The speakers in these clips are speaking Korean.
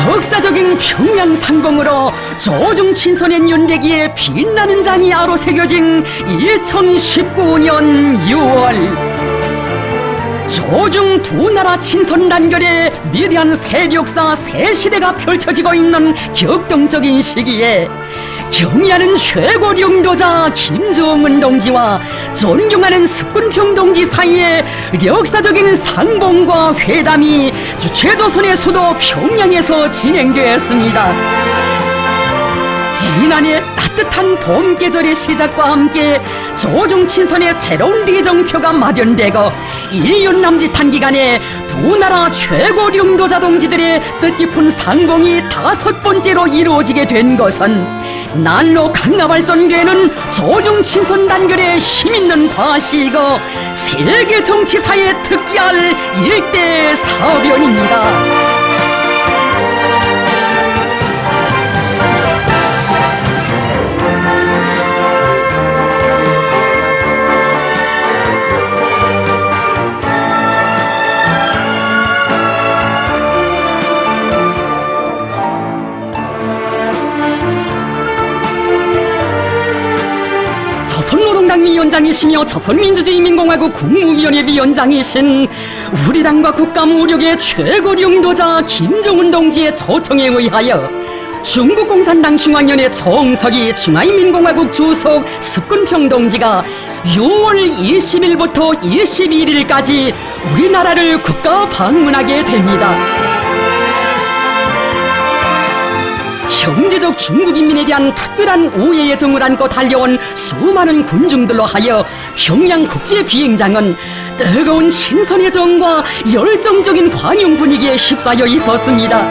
역사적인 평양 상봉으로 조중친선의 연대기에 빛나는 장이 아로 새겨진 2019년 6월 조중 두 나라 친선 단결에 위대한 세력사 새 시대가 펼쳐지고 있는 격동적인 시기에 경의하는 최고領導자 김정은 동지와 존경하는 스푼평 동지 사이에 역사적인 상봉과 회담이 최조선의 수도 평양에서 진행되었습니다. 지난해 따뜻한 봄 계절의 시작과 함께 조중 친선의 새로운 대정표가 마련되고 1년 남짓한 기간에 두 나라 최고領導자 동지들의 뜻깊은 상봉이 5번째로 이루어지게 된 것은 날로 강화발전되는 조중 친선 단결의 힘있는 과시이고 세계 정치사에 특기할 일대 사변입니다. 조선노동당 위원장이시며 조선민주주의인민공화국 국무위원회 위원장이신 우리 당과 국가 무력의 최고領導자 김정은 동지의 초청에 의하여 중국 공산당 중앙위원회 정석이 중화인민공화국 주석 스푼평 동지가 6월 20일부터 21일까지 우리나라를 국가 방문하게 됩니다. 형제적 중국인민에 대한 특별한 오해의 정을 안고 달려온 수많은 군중들로 하여 평양 국제비행장은 뜨거운 친선의 정과 열정적인 환영 분위기에 휩싸여 있었습니다.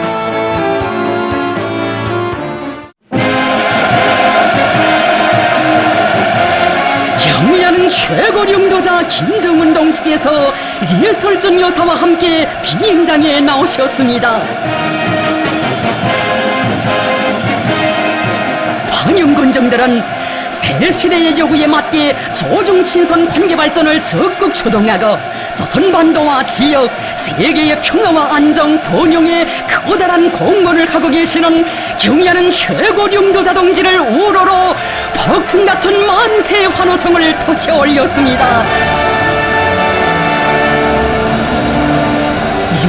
경의하는 최고領導자 김정은 동지께서 리설전 여사와 함께 비행장에 나오셨습니다. 환영 군중들은 새 시대의 요구에 맞게 조중 친선 관계 발전을 적극 추동하고 조선반도와 지역, 세계의 평화와 안정, 번영에 커다란 공헌을 하고 계시는 경의하는 최고領導자 동지를 우러러 폭풍 같은 만세 환호성을 터쳐 올렸습니다.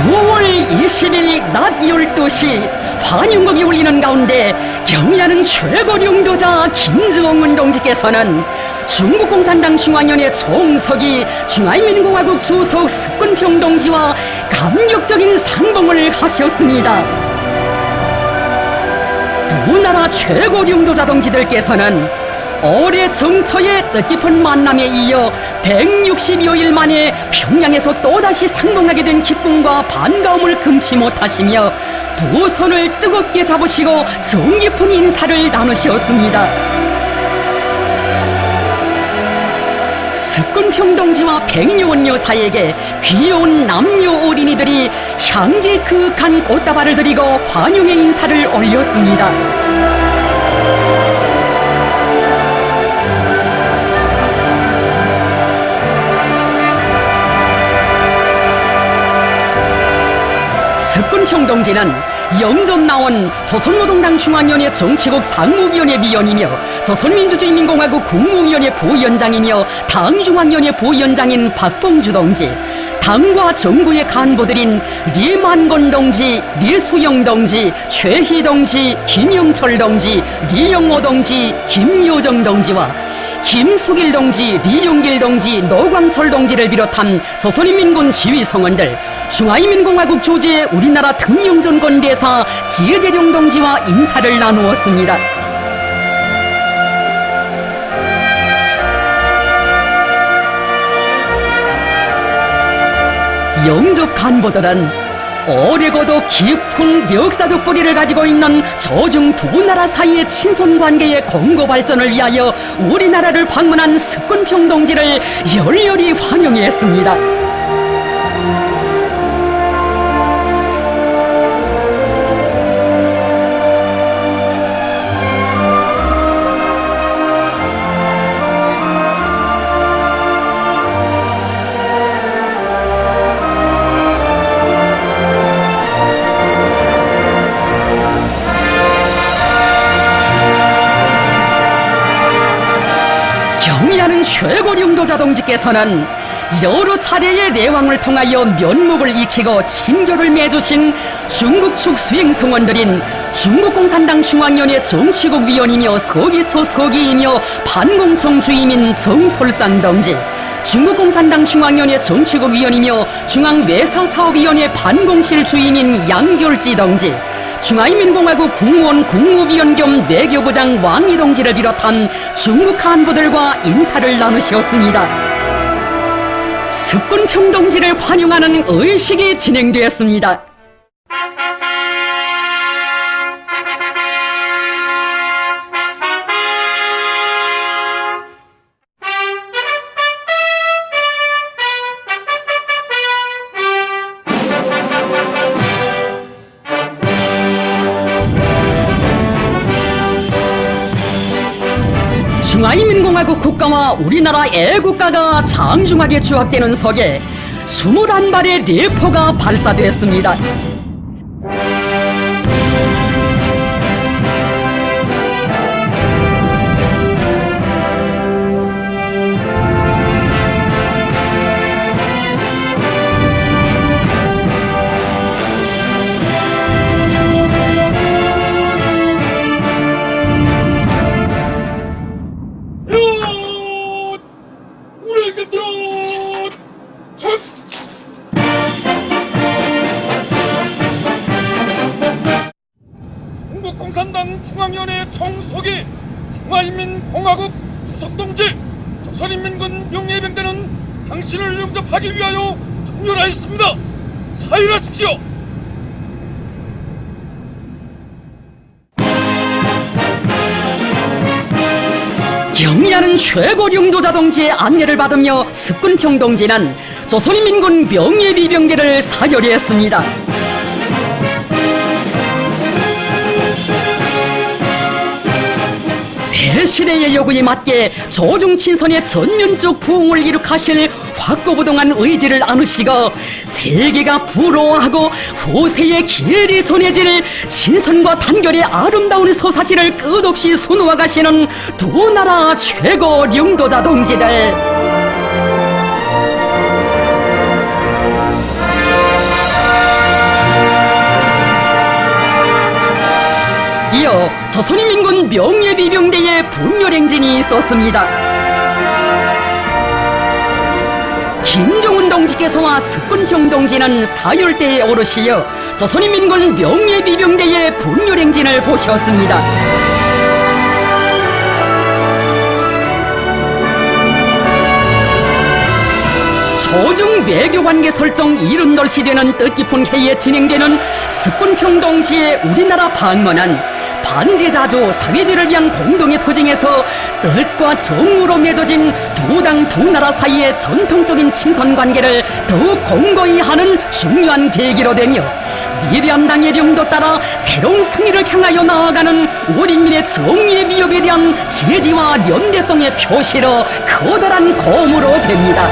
6월 20일 낮 12시 환영곡이 울리는 가운데 경의하는 최고領導자 김정은 동지께서는 중국 공산당 중앙위원회 총석이 중화인민공화국 주석 스푼평 동지와 감격적인 상봉을 하셨습니다. 두 나라 최고領導자 동지들께서는 올해 정초의 뜻깊은 만남에 이어 160여일 만에 평양에서 또다시 상봉하게 된 기쁨과 반가움을 금치 못하시며 두 손을 뜨겁게 잡으시고 정깊은 인사를 나누셨습니다. 스푼평 동지와 백요원 여사에게 귀여운 남녀 어린이들이 향기 그윽한 꽃다발을 드리고 환영의 인사를 올렸습니다. 스푼평 동지는 영접 나온 조선노동당 중앙위원회 정치국 상무위원회 위원이며 조선민주주의인민공화국 국무위원회 부위원장이며 당중앙위원회 부위원장인 박봉주 동지, 당과 정부의 간부들인 리만건 동지, 리수영 동지, 최희 동지, 김영철 동지, 리영호 동지, 김효정 동지와 김숙일 동지, 리용길 동지, 노광철 동지를 비롯한 조선인민군 지휘성원들, 중화인민공화국 주재 우리나라 등용전권 대사 지혜재룡 동지와 인사를 나누었습니다. 영접 간부들은 오래고도 깊은 역사적 뿌리를 가지고 있는 조중 두 나라 사이의 친선관계의 공고 발전을 위하여 우리나라를 방문한 스푼평 동지를 열렬히 환영했습니다. 최고령도자 동지께서는 여러 차례의 내왕을 통하여 면목을 익히고 친교를 맺으신 중국 측 수행성원들인 중국공산당 중앙위원회 정치국 위원이며 서기초 서기이며 반공청 주임인 정솔상 동지, 중국공산당 중앙위원회 정치국 위원이며 중앙외사사업위원회 반공실 주임인 양결지 동지, 중화인민공화국 국무원 국무위원 겸 외교부장 왕이 동지를 비롯한 중국 간부들과 인사를 나누셨습니다. 습군평 동지를 환영하는 의식이 진행되었습니다. 중화인민공화국 국가와 우리나라 애국가가 장중하게 조합되는 석에 21발의 레포가 발사되었습니다. 중국공산당 중앙위원회 총서기 중화인민공화국 수석동지 조선인민군 명예병대는 당신을 영접하기 위하여 종렬하였습니다. 사일하십시오. 경의하는 최고령도자 동지의 안내를 받으며 습군평 동지는 조선인민군 명예비병대를 사열했습니다. 새 시대의 요구에 맞게 조중친선의 전면적 부흥을 이룩하실 확고부동한 의지를 안으시고 세계가 부러워하고 후세의 기회를 전해질 친선과 단결의 아름다운 소사시를 끝없이 수놓아 가시는 두 나라 최고 령도자 동지들, 이어 조선인민군 명예비병대의 분열행진이 있었습니다. 김종훈 동지께서와 습군평 동지는 사열대에 오르시어 조선인민군 명예비병대의 분열행진을 보셨습니다. 조중 외교관계 설정 이른널시 되는 뜻깊은 해에 진행되는 습군평 동지의 우리나라 방문은 반제자조 사회주의를 위한 공동의 투쟁에서 뜻과 정으로 맺어진 두 당 두 나라 사이의 전통적인 친선관계를 더욱 공고히 하는 중요한 계기로 되며 위대한 당의 령도 따라 새로운 승리를 향하여 나아가는 우리 인민의 정의의 위협에 대한 지지와 연대성의 표시로 커다란 고무로 됩니다.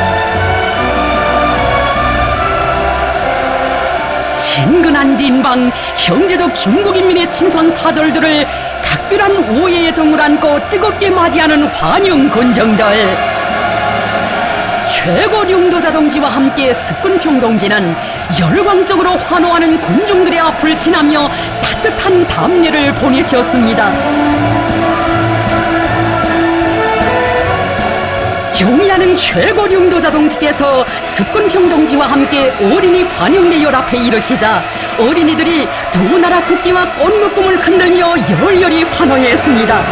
친근한 린방, 형제적 중국인민의 친선 사절들을 각별한 오해의 정을 안고 뜨겁게 맞이하는 환영 군정들, 최고 령도자 동지와 함께 습군평 동지는 열광적으로 환호하는 군중들의 앞을 지나며 따뜻한 답례를 보내셨습니다. 경의하는 최고 령도자 동지께서 습군평 동지와 함께 어린이 관용대열 앞에 이르시자 어린이들이 두 나라 국기와 꽃묶음을 흔들며 열렬히 환호했습니다.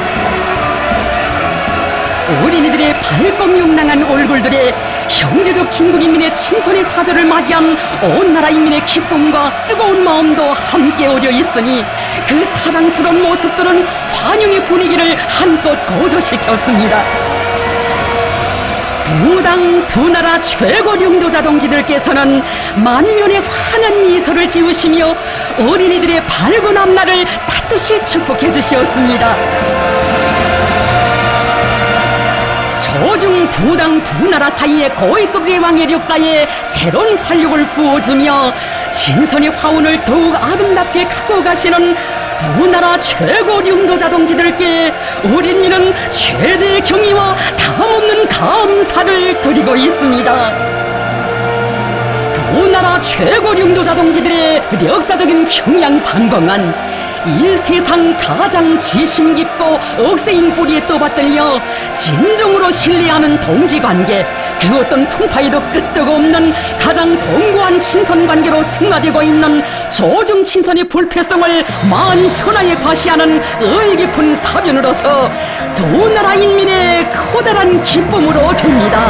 어린이들의 밝고 명랑한 얼굴들에 형제적 중국인민의 친선의 사절을 맞이한 온 나라 인민의 기쁨과 뜨거운 마음도 함께 어려 있으니 그 사랑스러운 모습들은 환영의 분위기를 한껏 고조시켰습니다. 두 당 두 나라 최고 령도자 동지들께서는 만면의 환한 미소를 지으시며 어린이들의 밝은 앞날을 따뜻이 축복해 주셨습니다. 조중 두 당 두 나라 사이의 고위급 예왕의 역사에 새로운 활력을 부어주며 친선의 화운을 더욱 아름답게 갖고 가시는 두 나라 최고 령도자 동지들께 우리민은 최대 경의와 다함없는 감사를 드리고 있습니다. 두 나라 최고 령도자 동지들의 역사적인 평양상공은 이 세상 가장 지심 깊고 억세인 뿌리에 떠받들려 진정으로 신뢰하는 동지관계, 그 어떤 풍파에도 끄떡 없는 가장 공고한 친선관계로 승화되고 있는 조중친선의 불패성을 만천하에 과시하는 의깊은 사변으로서 두 나라 인민의 커다란 기쁨으로 됩니다.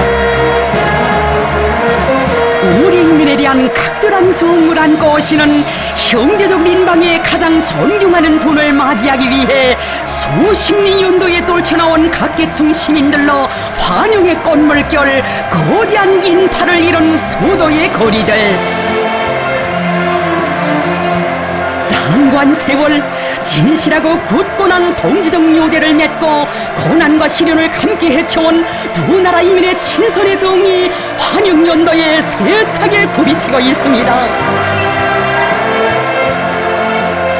우리 인민에 대한 각별한 정을 안고 오시는 형제적 인방에 가장 존경하는 분을 맞이하기 위해 수십 리 연도에 떨쳐나온 각계층 시민들로 환영의 꽃물결, 거대한 인파를 이룬 수도의 거리들. 장관 세월, 진실하고 굳건한 동지적 요대를 맺고 고난과 시련을 함께 헤쳐온 두 나라 인민의 친선의 정이 환영연도에 세차게 굽이치고 있습니다.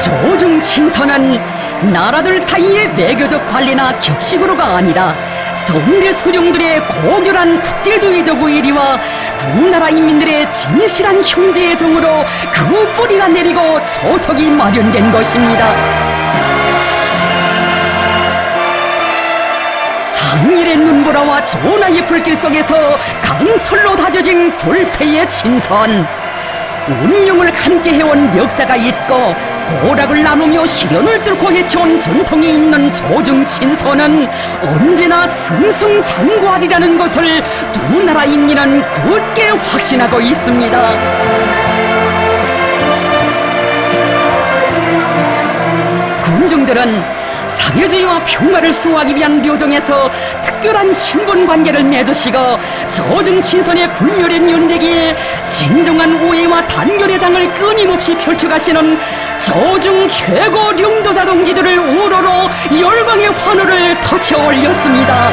조중친선은 나라들 사이의 외교적 관리나 격식으로가 아니라 성대 수령들의 고결한 국제주의적 의리와 두 나라 인민들의 진실한 형제의 정으로 그 뿌리가 내리고 초석이 마련된 것입니다. 항일의 눈보라와 조나의 불길 속에서 강철로 다져진 불패의 친선, 운명을 함께 해온 역사가 있고 고락을 나누며 시련을 뚫고 헤쳐온 전통이 있는 조중친선은 언제나 승승장구하리라는 것을 두 나라 인민은 굳게 확신하고 있습니다. 군중들은 사회주의와 평화를 수호하기 위한 묘정에서 특별한 신분관계를 맺으시고 조중친선의 불멸의 연대기에 진정한 우애와 단결의 장을 끊임없이 펼쳐가시는 조중 최고 령도자 동지들을 우러러 열광의 환호를 터쳐 올렸습니다.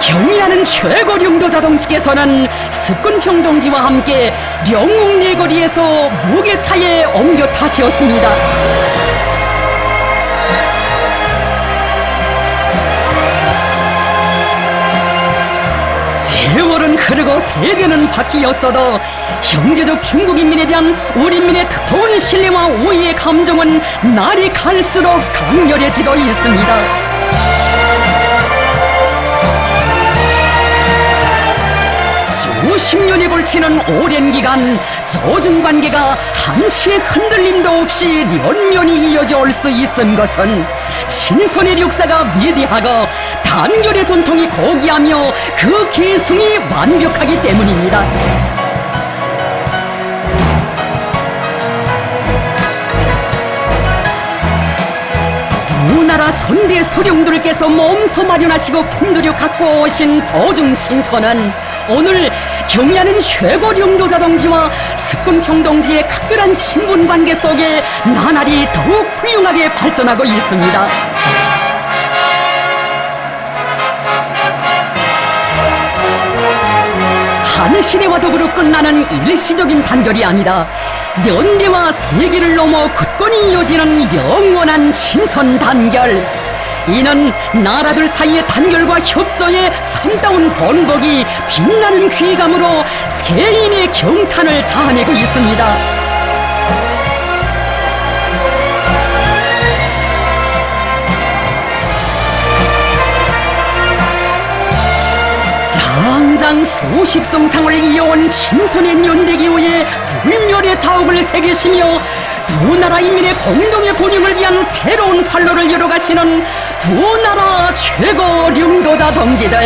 경의하는 최고 령도자 동지께서는 습근평 동지와 함께 영웅 내거리에서 무게차에 옮겨 타시었습니다. 세월은 흐르고 세대는 바뀌었어도 형제적 중국인민에 대한 우리민의 두터운 신뢰와 우애의 감정은 날이 갈수록 강렬해지고 있습니다. 수십 년에 걸치는 오랜 기간 조중관계가 한시의 흔들림도 없이 연면이 이어져 올 수 있은 것은 친선의 역사가 위대하고 단결의 전통이 고귀하며 그 계승이 완벽하기 때문입니다. 두 나라 선대 소령들께서 몸소 마련하시고 품들여 갖고 오신 조중친선은 오늘 경의하는 최고 령도자 동지와 습근평 동지의 각별한 친분관계 속에 나날이 더욱 훌륭하게 발전하고 있습니다. 한 시대와 더불어 끝나는 일시적인 단결이 아니라 연대와 세계를 넘어 굳건히 이어지는 영원한 친선 단결. 이는 나라들 사이의 단결과 협조의 참다운 번복이 빛나는 귀감으로 세인의 경탄을 자아내고 있습니다. 장장 수십 성상을 이어온 친선의 연대기 후에 불멸의 자욱을 새기시며 두 나라 인민의 공동의 번영을 위한 새로운 활로를 열어가시는 두 나라 최고 령도자 동지들.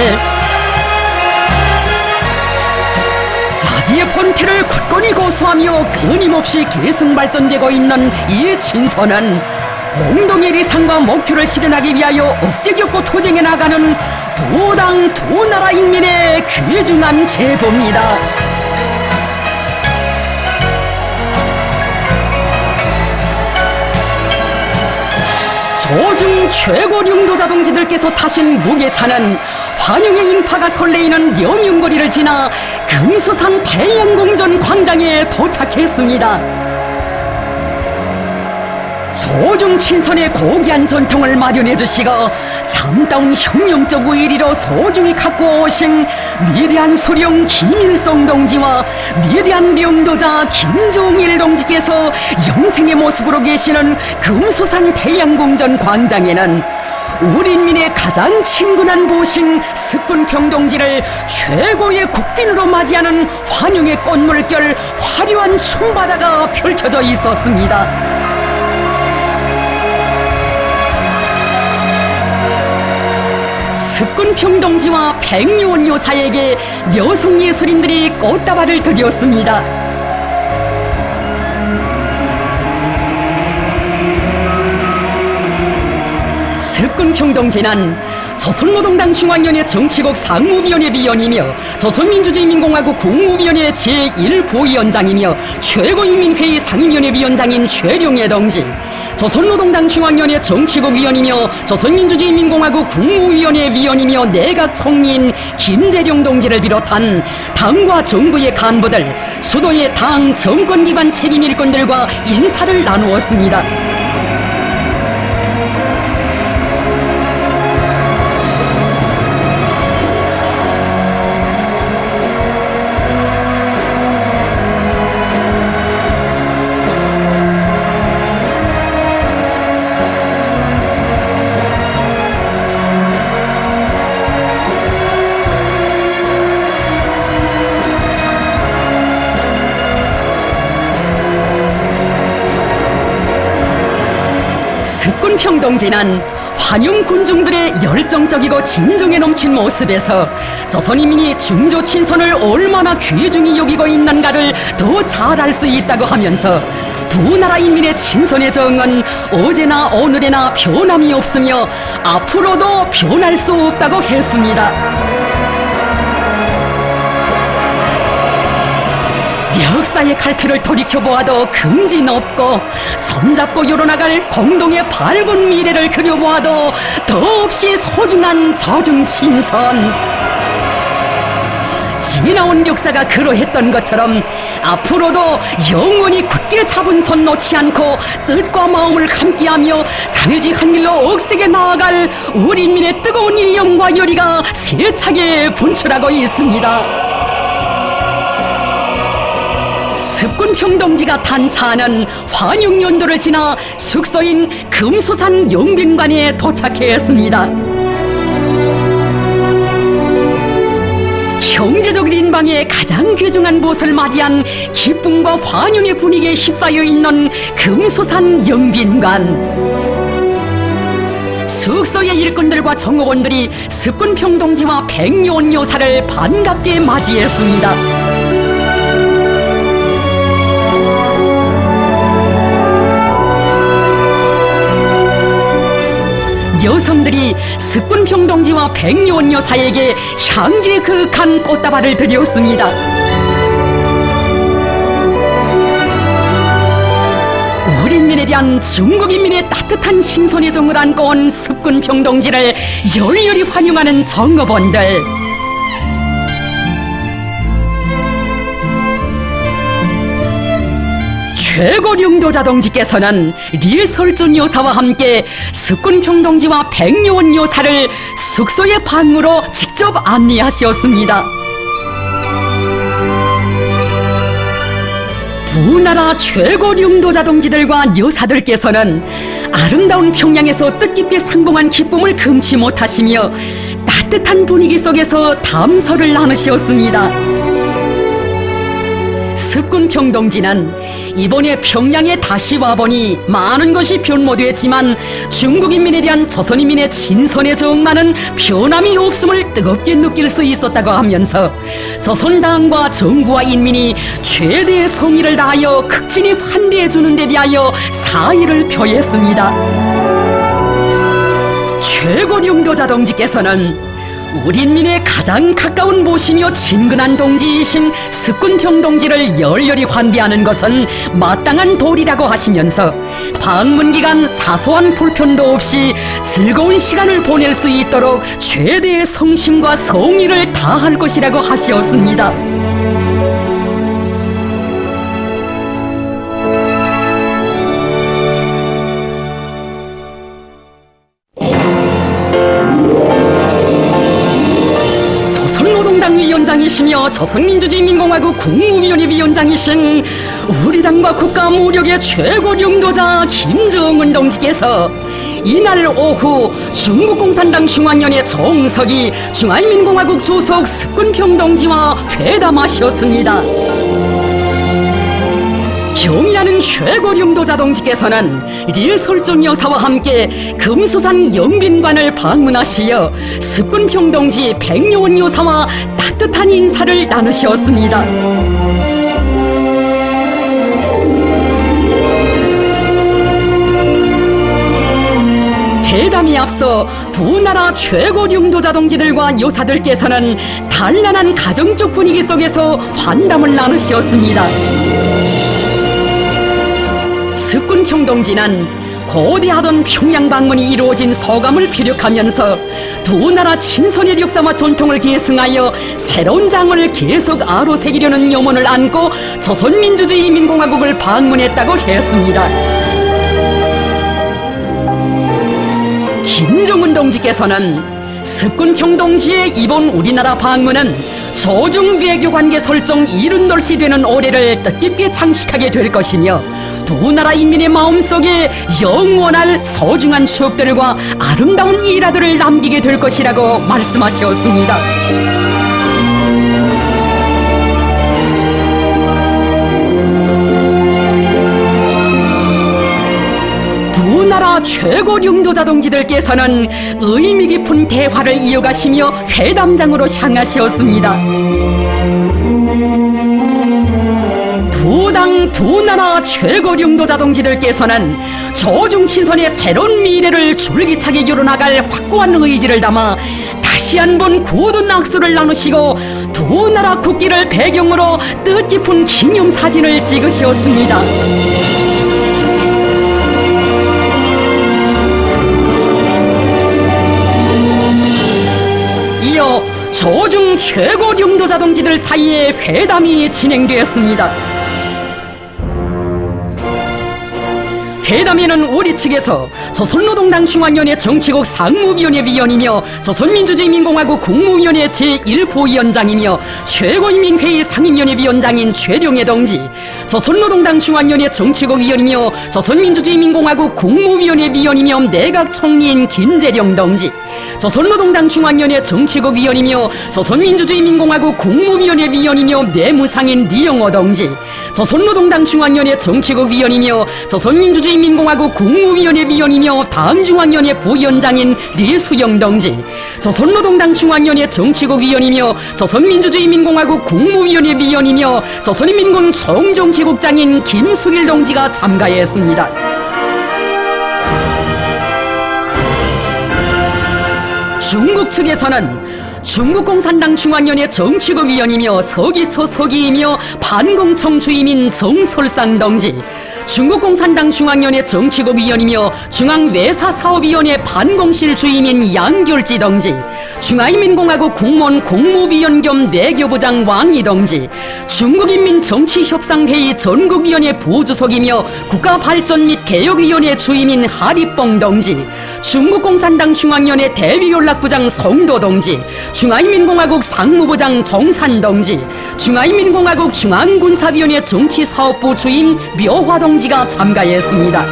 자기의 본태를 굳건히 고수하며 끊임없이 계승 발전되고 있는 이 친선은 공동의理想과 목표를 실현하기 위하여 억대 겪고 투쟁해 나가는 두 당 두 나라 인민의 귀중한 제보입니다. 조중 최고 령도자 동지들께서 타신 무게차는 환영의 인파가 설레이는 여명거리를 지나 금수산 태양궁전 광장에 도착했습니다. 조중 친선의 고귀한 전통을 마련해 주시고 참다운 혁명적 의리로 소중히 갖고 오신 위대한 수령 김일성 동지와 위대한 명도자 김종일 동지께서 영생의 모습으로 계시는 금수산 태양궁전 광장에는 우리 인민의 가장 친근한 보신 습군평 동지를 최고의 국빈으로 맞이하는 환영의 꽃물결 화려한 춤바다가 펼쳐져 있었습니다. 습군평 동지와 백요원 요사에게 여성 예술인들이 꽃다발을 드렸습니다. 습군평 동지는 조선노동당 중앙위원회 정치국 상무위원회 위원이며 조선민주주의인민공화국 국무위원회 제1부위원장이며 최고인민회의 상임위원회 위원장인 최룡해 동지, 조선노동당 중앙위원회 정치국 위원이며 조선민주주의인민공화국 국무위원회 위원이며 내각총리인 김재룡 동지를 비롯한 당과 정부의 간부들, 수도의 당 정권 기반 책임 일꾼들과 인사를 나누었습니다. 습군평 동지는 환영 군중들의 열정적이고 진정에 넘친 모습에서 조선인민이 중조 친선을 얼마나 귀중히 여기고 있는가를 더 잘 알 수 있다고 하면서 두 나라 인민의 친선의 정은 어제나 오늘에나 변함이 없으며 앞으로도 변할 수 없다고 했습니다. 역사의 칼표를 돌이켜보아도 금진 없고 손잡고 열어나갈 공동의 밝은 미래를 그려보아도 더없이 소중한 조중친선. 지나온 역사가 그러했던 것처럼 앞으로도 영원히 굳게 잡은 손 놓지 않고 뜻과 마음을 함께하며 사회주의 한 길로 억세게 나아갈 우리 인민의 뜨거운 일념과 열의가 세차게 분출하고 있습니다. 습군평 동지가 탄차하는 환영연도를 지나 숙소인 금수산 영빈관에 도착했습니다. 형제적 인방의 가장 귀중한 곳을 맞이한 기쁨과 환영의 분위기에 휩싸여 있는 금수산 영빈관. 숙소의 일꾼들과 정호원들이 습군평 동지와 백요원 요사를 반갑게 맞이했습니다. 여성들이 습군평 동지와 백요원 여사에게 향기에 그윽한 꽃다발을 드렸습니다. 우리 인민에 대한 중국 인민의 따뜻한 신선의 정을 안고 온 습군평 동지를 열렬히 환영하는 정업원들. 최고 령도자 동지께서는 리설준 여사와 함께 습군평 동지와 백요원 여사를 숙소의 방으로 직접 안내하셨습니다. 두 나라 최고 령도자 동지들과 여사들께서는 아름다운 평양에서 뜻깊게 상봉한 기쁨을 금치 못하시며 따뜻한 분위기 속에서 담소를 나누셨습니다. 습군평 동지는 이번에 평양에 다시 와보니 많은 것이 변모되었지만 중국 인민에 대한 조선 인민의 진선의 정만은 변함이 없음을 뜨겁게 느낄 수 있었다고 하면서 조선당과 정부와 인민이 최대의 성의를 다하여 극진히 환대해 주는 데 대하여 사의를 표했습니다. 최고 령도자 동지께서는 우리 인민의 가장 가까운 모시며 친근한 동지이신 석군평 동지를 열렬히 환대하는 것은 마땅한 도리라고 하시면서 방문 기간 사소한 불편도 없이 즐거운 시간을 보낼 수 있도록 최대의 성심과 성의를 다할 것이라고 하시었습니다. 조선노동당 위원장이시며 조선민주주의인민공화국 국무위원회 위원장이신 우리 당과 국가 무력의 최고領導자 김정은 동지께서 이날 오후 중국공산당 중앙위원회 정석이 중화인민공화국 주석 석군평 동지와 회담하셨습니다. 경의하는 최고領導자 동지께서는 릴설종 여사와 함께 금수산 영빈관을 방문하시어 석군평 동지 백여원 여사와 따뜻한 인사를 나누셨습니다. 회담에 앞서 두 나라 최고領導자 동지들과 여사들께서는 단란한 가정적 분위기 속에서 환담을 나누셨습니다. 석군평 동지는 거대하던 평양 방문이 이루어진 소감을 피력하면서 두 나라 친선의 역사와 전통을 계승하여 새로운 장을 계속 아로새기려는 염원을 안고 조선민주주의인민공화국을 방문했다고 했습니다. 김정은 동지께서는 석군평 동지의 이번 우리나라 방문은 조중 외교관계 설정 이른돌시 되는 올해를 뜻깊게 장식하게 될 것이며 두 나라 인민의 마음속에 영원할 소중한 추억들과 아름다운 일화들을 남기게 될 것이라고 말씀하셨습니다. 두 나라 최고領導자 동지들께서는 의미 깊은 대화를 이어가시며 회담장으로 향하셨습니다. 두 나라 최고領導자 동지들께서는 조중친선의 새로운 미래를 줄기차게 이뤄나갈 확고한 의지를 담아 다시 한번 굳은 악수를 나누시고 두 나라 국기를 배경으로 뜻깊은 기념사진을 찍으셨습니다. 이어 조중 최고領導자 동지들 사이에 회담이 진행되었습니다. 회담에는 우리 측에서 조선노동당 중앙위원회 정치국 상무위원회 위원이며 조선민주주의인민공화국 국무위원회 제1부위원장이며 최고인민회의 상임위원회 위원장인 최룡해 동지, 조선노동당 중앙위원회 정치국 위원이며 조선민주주의인민공화국 국무위원회 위원이며 내각총리인 김재령 동지, 조선노동당 중앙위원회 정치국 위원이며 조선민주주의인민공화국 국무위원회 위원이며 내무상인 리영호 동지, 조선노동당 중앙위원회 정치국 위원이며 조선민주주의인민공화국 국무위원회 위원이며 당중앙위원회 부위원장인 리수영 동지, 조선노동당 중앙위원회 정치국 위원이며 조선민주주의인민공화국 국무위원회 위원이며 조선인민군 총정치국장인 김수길 동지가 참가했습니다. 중국 측에서는 중국공산당 중앙위원회 정치국 위원이며 서기처 서기이며 반공청 주임인 정설상 동지, 중국공산당 중앙위원회 정치국 위원이며 중앙외사사업위원회 반공실 주임인 양결지 동지, 중화인민공화국 국무원 국무위원 겸 내교부장 왕이 동지, 중국인민정치협상회의 전국위원회 부주석이며 국가발전 및 개혁위원회 주임인 하리뽕 동지, 중국공산당 중앙위원회 대외연락부장 송도 동지, 중화인민공화국 상무부장 정산 동지, 중화인민공화국 중앙군사위원회 정치사업부 주임 묘화 동지가 참가했습니다.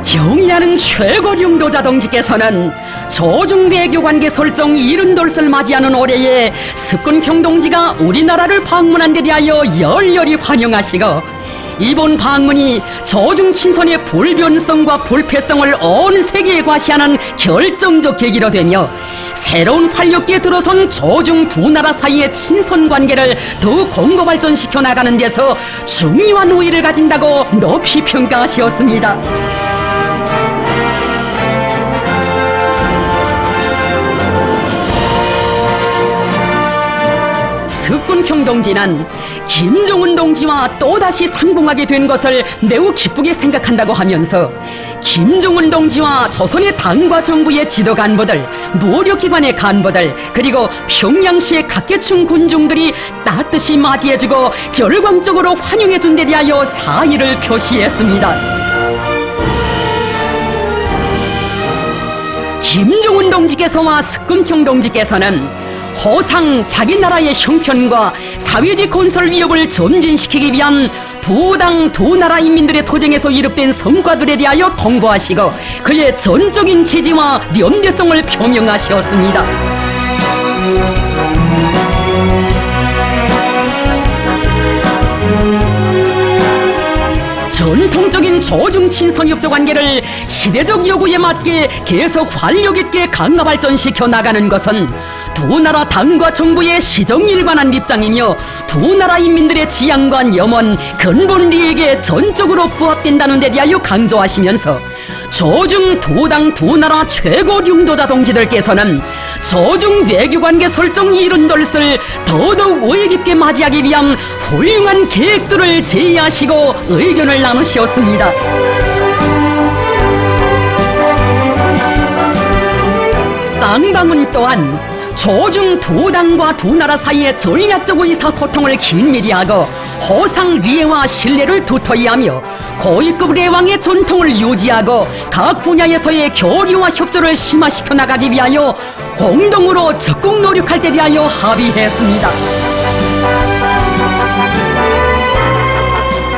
경의하는 최고領導자 동지께서는 조중 외교관계 설정 이른돌을 맞이하는 올해에 석군평 동지가 우리나라를 방문한 데 대하여 열렬히 환영하시고 이번 방문이 조중 친선의 불변성과 불패성을 온 세계에 과시하는 결정적 계기로 되며 새로운 활력기에 들어선 조중 두 나라 사이의 친선 관계를 더욱 공고 발전시켜 나가는 데서 중요한 의의를 가진다고 높이 평가하셨습니다. 습군평 동지는 김정은 동지와 또다시 상봉하게 된 것을 매우 기쁘게 생각한다고 하면서 김정은 동지와 조선의 당과 정부의 지도 간부들, 노력기관의 간부들, 그리고 평양시의 각계층 군중들이 따뜻이 맞이해주고 결광적으로 환영해준 데 대하여 사의를 표시했습니다. 김정은 동지께서와 습군평 동지께서는 허상 자기 나라의 형편과 사회주의 건설 위협을 전진시키기 위한 두 당 두 나라 인민들의 도쟁에서 이룩된 성과들에 대하여 통보하시고 그의 전적인 지지와 연대성을 표명하셨습니다. 전통적인 조중친선협조 관계를 시대적 요구에 맞게 계속 활력있게 강화 발전시켜 나가는 것은 두 나라 당과 정부의 시정일관한 입장이며 두 나라 인민들의 지향과 염원, 근본利益에 전적으로 부합된다는 데 대하여 강조하시면서 조중 두 당 두 나라 최고領導자 동지들께서는 조중 외교관계 설정 이른돌을 더더욱 오해 깊게 맞이하기 위한 훌륭한 계획들을 제의하시고 의견을 나누셨습니다. 쌍방은 또한 조중 두 당과 두 나라 사이의 전략적 의사소통을 긴밀히 하고 허상 리해와 신뢰를 두터이 하며 고위급 내왕의 전통을 유지하고 각 분야에서의 교류와 협조를 심화시켜 나가기 위하여 공동으로 적극 노력할 데 대하여 합의했습니다.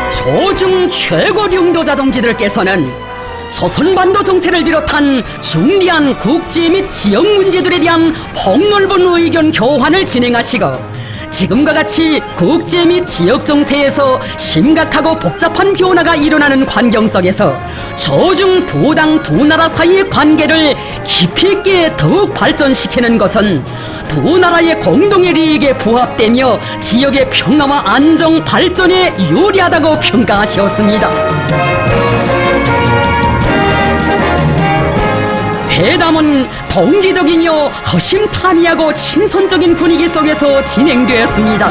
조중 최고領導자 동지들께서는 조선반도 정세를 비롯한 중대한 국제 및 지역 문제들에 대한 폭넓은 의견 교환을 진행하시고 지금과 같이 국제 및 지역 정세에서 심각하고 복잡한 변화가 일어나는 환경 속에서 조중 두 당 두 나라 사이의 관계를 깊이 있게 더욱 발전시키는 것은 두 나라의 공동의利益에 부합되며 지역의 평화와 안정 발전에 유리하다고 평가하셨습니다. 회담은 동지적이며 허심탄회하고 친선적인 분위기 속에서 진행되었습니다.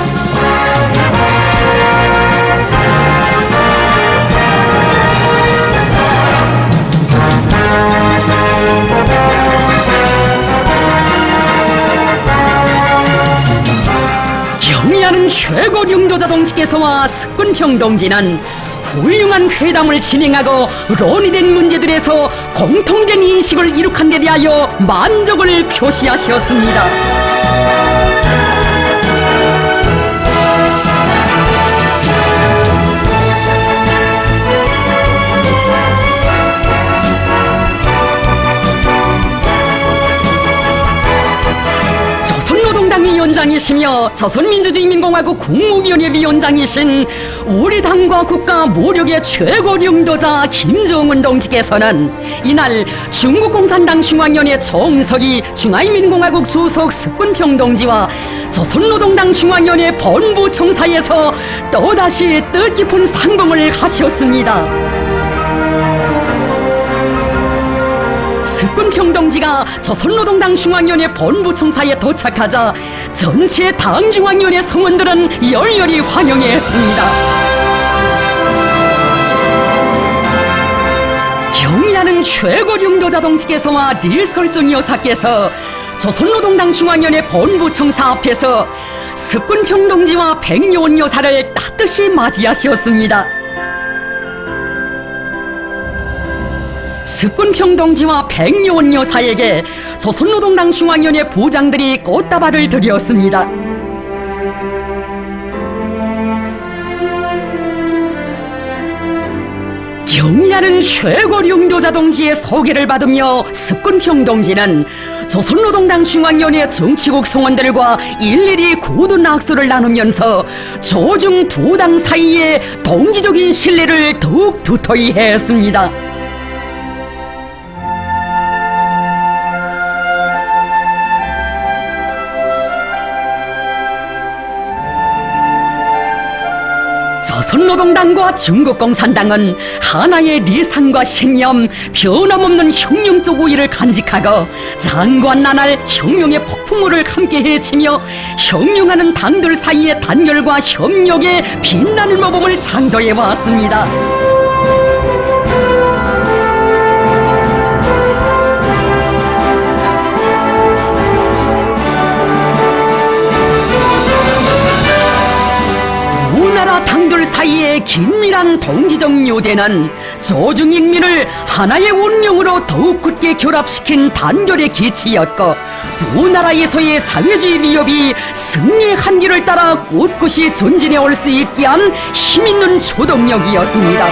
경의하는 최고領導자 동지께서와 습군평 동지는 훌륭한 회담을 진행하고 논의된 문제들에서 공통된 인식을 이룩한 데 대하여 만족을 표시하셨습니다. 조선노동당 위원장이시며 조선민주주의인민공화국 국무위원회 위원장이신 우리 당과 국가 모력의 최고領導자 김정은 동지께서는 이날 중국공산당 중앙위원회 정석이 중화인민공화국 주석 습군평 동지와 조선노동당 중앙위원회 본부 청사에서 또다시 뜻깊은 상봉을 하셨습니다. 습군평 동지가 조선노동당 중앙위원회 본부 청사에 도착하자 전체 당 중앙위원회 성원들은 열렬히 환영했습니다. 경의하는 최고領導자 동지께서와 릴설정 여사께서 조선노동당 중앙위원회 본부 청사 앞에서 습군평 동지와 백요원 여사를 따뜻이 맞이하셨습니다. 습군평 동지와 백요원 여사에게 조선노동당 중앙위원회 부장들이 꽃다발을 드렸습니다. 경의하는 최고領導자 동지의 소개를 받으며 습군평 동지는 조선노동당 중앙위원회 정치국 성원들과 일일이 굳은 악수를 나누면서 조중 두 당 사이의 동지적인 신뢰를 더욱 두터이 했습니다. 조선노동당과 중국共산당은 하나의 리상과 신념, 변함없는 혁명적 우위를 간직하고 장관 나날 혁명의 폭풍우를 함께 헤치며 혁명하는 당들 사이의 단결과 협력의 빛나는 모범을 창조해 왔습니다. 우리나라 당들 사이의 긴밀한 동지적 요대는 조중인민을 하나의 운명으로 더욱 굳게 결합시킨 단결의 기치였고, 두 나라에서의 사회주의 위협이 승리의 한길을 따라 꿋꿋이 전진해 올 수 있게 한 힘있는 조동력이었습니다.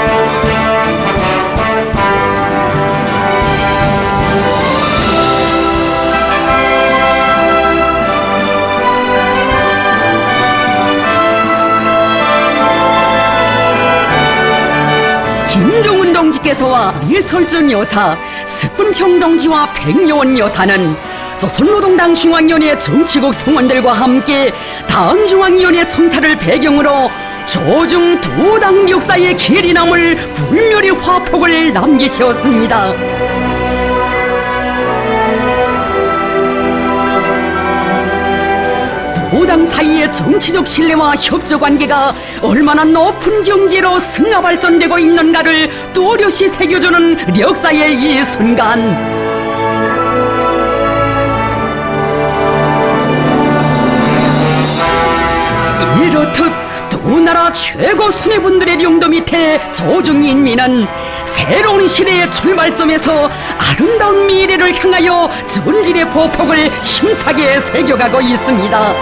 김정은 동지께서와 이설준 여사, 스푼평 동지와 백여원 여사는 조선노동당 중앙위원회 정치국 성원들과 함께 당중앙위원회 청사를 배경으로 조중 두 당 역사의 길이 남을 불멸의 화폭을 남기셨습니다. 두 당 사이의 정치적 신뢰와 협조 관계가 얼마나 높은 경지로 승화 발전되고 있는가를 또렷이 새겨주는 역사의 이 순간. 이렇듯 두 나라 최고 수뇌분들의 용도 밑에 조중인민은 새로운 시대의 출발점에서 아름다운 미래를 향하여 전진의 보폭을 힘차게 새겨가고 있습니다.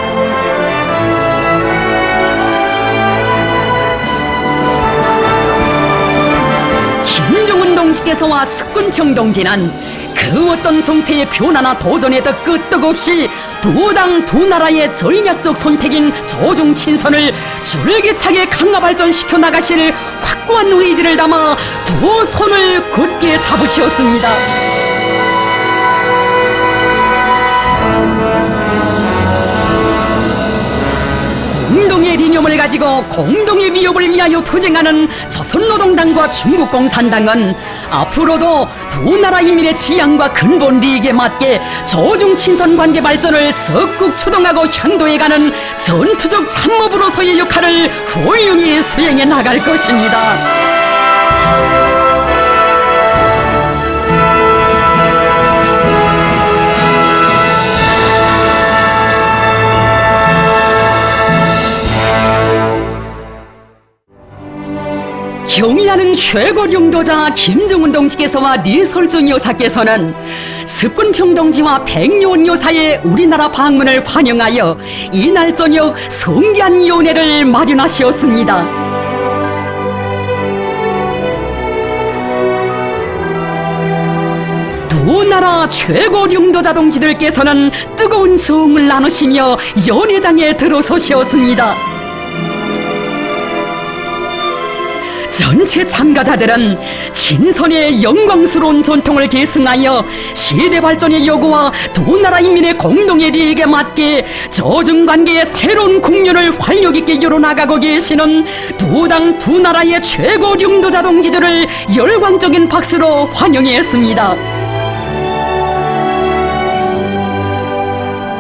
김정은 동지께서와 스푼평 동지는 그 어떤 정세의 변화나 도전에도 끄떡없이 두 당 두 나라의 전략적 선택인 조중 친선을 줄기차게 강화 발전시켜 나가실 확고한 의지를 담아 두 손을 굳게 잡으셨습니다. 공동의 이념을 가지고 공동의 위협을 위하여 투쟁하는 조선노동당과 중국共産당은 앞으로도 두 나라 인민의 지향과 근본利益에 맞게 조중친선 관계 발전을 적극 추동하고 향도해가는 전투적 참모부로서의 역할을 훌륭히 수행해 나갈 것입니다. 경의하는 최고領導자 김정은 동지께서와 리설준 여사께서는 스푼평 동지와 백여원 여사의 우리나라 방문을 환영하여 이날 저녁 성기한 연회를 마련하셨습니다. 두 나라 최고領導자 동지들께서는 뜨거운 정을 나누시며 연회장에 들어서셨습니다. 전체 참가자들은 친선의 영광스러운 전통을 계승하여 시대 발전의 요구와 두 나라 인민의 공동의利益에 맞게 조중관계의 새로운 국면을 활력 있게 열어나가고 계시는 두 당 두 나라의 최고領導자 동지들을 열광적인 박수로 환영했습니다.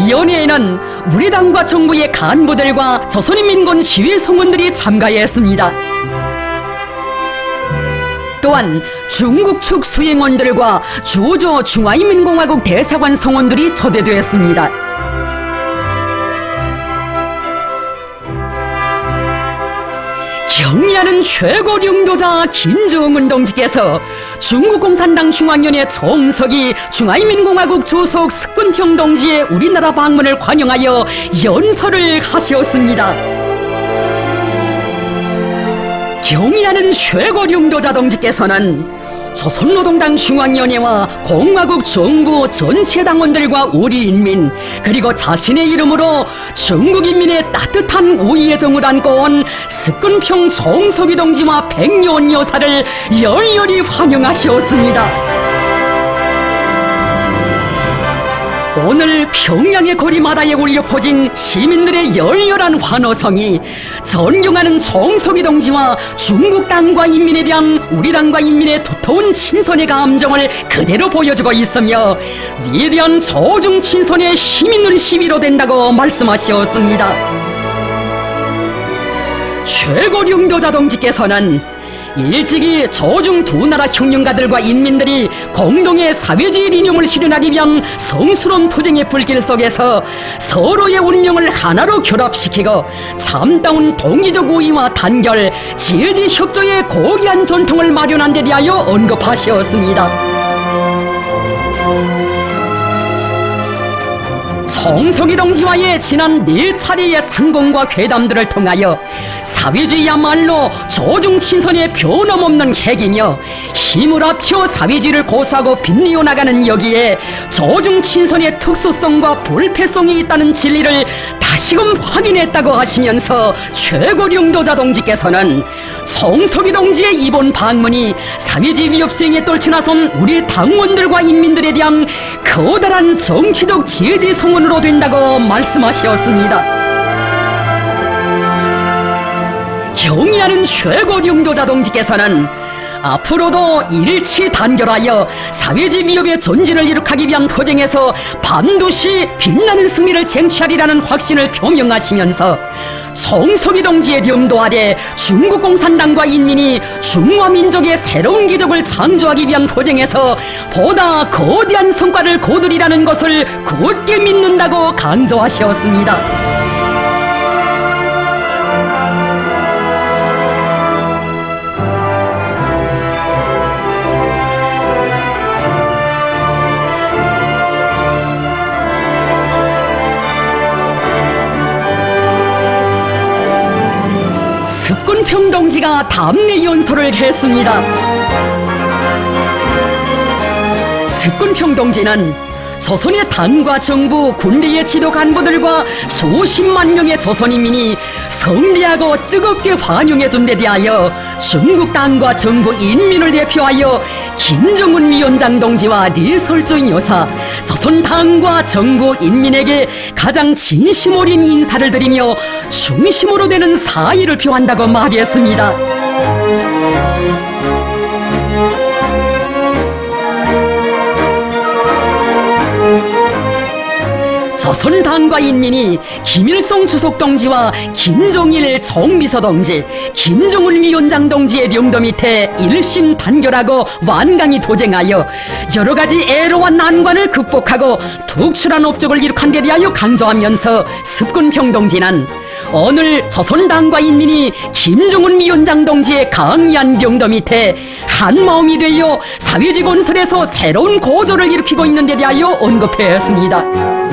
연회에는 우리 당과 정부의 간부들과 조선인민군 지휘 성원들이 참가했습니다. 또한 중국 측 수행원들과 주조 중화인민공화국 대사관 성원들이 초대되었습니다. 경의하는 최고領導자 김정은 동지께서 중국共産党중앙위원회 총석이 중화인민공화국 주석 스푼평 동지의 우리나라 방문을 환영하여 연설을 하셨습니다. 경의하는 최고領導자 동지께서는 조선노동당 중앙위원회와 공화국 정부 전체 당원들과 우리 인민, 그리고 자신의 이름으로 중국인민의 따뜻한 우위의 정을 안고 온 스푼평 총석이 동지와 백여원 여사를 열렬히 환영하셨습니다. 오늘 평양의 거리마다에 울려 퍼진 시민들의 열렬한 환호성이 존경하는 정석희 동지와 중국 당과 인민에 대한 우리 당과 인민의 두터운 친선의 감정을 그대로 보여주고 있으며 위대한 조중 친선의 힘 있는 시위로 된다고 말씀하셨습니다. 최고령도자 동지께서는 일찍이 조중 두 나라 형님가들과 인민들이 공동의 사회주의 이념을 실현하기 위한 성스러운 투쟁의 불길 속에서 서로의 운명을 하나로 결합시키고 참다운 동지적 우위와 단결, 지혜지 협조의 고귀한 전통을 마련한 데 대하여 언급하셨습니다. 정석희 동지와의 지난 4차례의 상봉과 회담들을 통하여 사회주의야말로 조중 친선의 변함없는 핵이며 힘을 합쳐 사회주의를 고수하고 빛내어 나가는 여기에 조중 친선의 특수성과 불패성이 있다는 진리를 다시금 확인했다고 하시면서 최고령도자 동지께서는 정석희 동지의 이번 방문이 사회주의 위협 수행에 떨쳐나선 우리 당원들과 인민들에 대한 커다란 정치적 지혜지 성원으로 된다고 말씀하셨습니다. 경의하는 최고령도자 동지께서는 앞으로도 일치 단결하여 사회주의 위협의 전진을 이룩하기 위한 투쟁에서 반드시 빛나는 승리를 쟁취하리라는 확신을 표명하시면서 정석희 동지의 령도 아래 중국 공산당과 인민이 중화민족의 새로운 기적을 창조하기 위한 투쟁에서 보다 거대한 성과를 거두리라는 것을 굳게 믿는다고 강조하셨습니다. 습군평 동지가 담내 연설을 했습니다. 습군평 동지는 조선의 당과 정부, 군대의 지도 간부들과 수십만 명의 조선인민이 성대하고 뜨겁게 환영해준 데 대하여 중국 당과 정부 인민을 대표하여 김정은 위원장 동지와 리설주 여사, 조선 당과 정부 인민에게 가장 진심 어린 인사를 드리며 중심으로 되는 사의를 표한다고 말했습니다. 조선당과 인민이 김일성 주석 동지와 김종일 정비서 동지, 김정은 위원장 동지의 령도 밑에 일심 단결하고 완강히 도쟁하여 여러 가지 애로와 난관을 극복하고 특출한 업적을 이룩한 데 대하여 강조하면서 습군평 동지는 오늘 조선당과 인민이 김정은 위원장 동지의 강의한 령도 밑에 한마음이 되어 사회주의 건설에서 새로운 고조를 일으키고 있는 데 대하여 언급했습니다.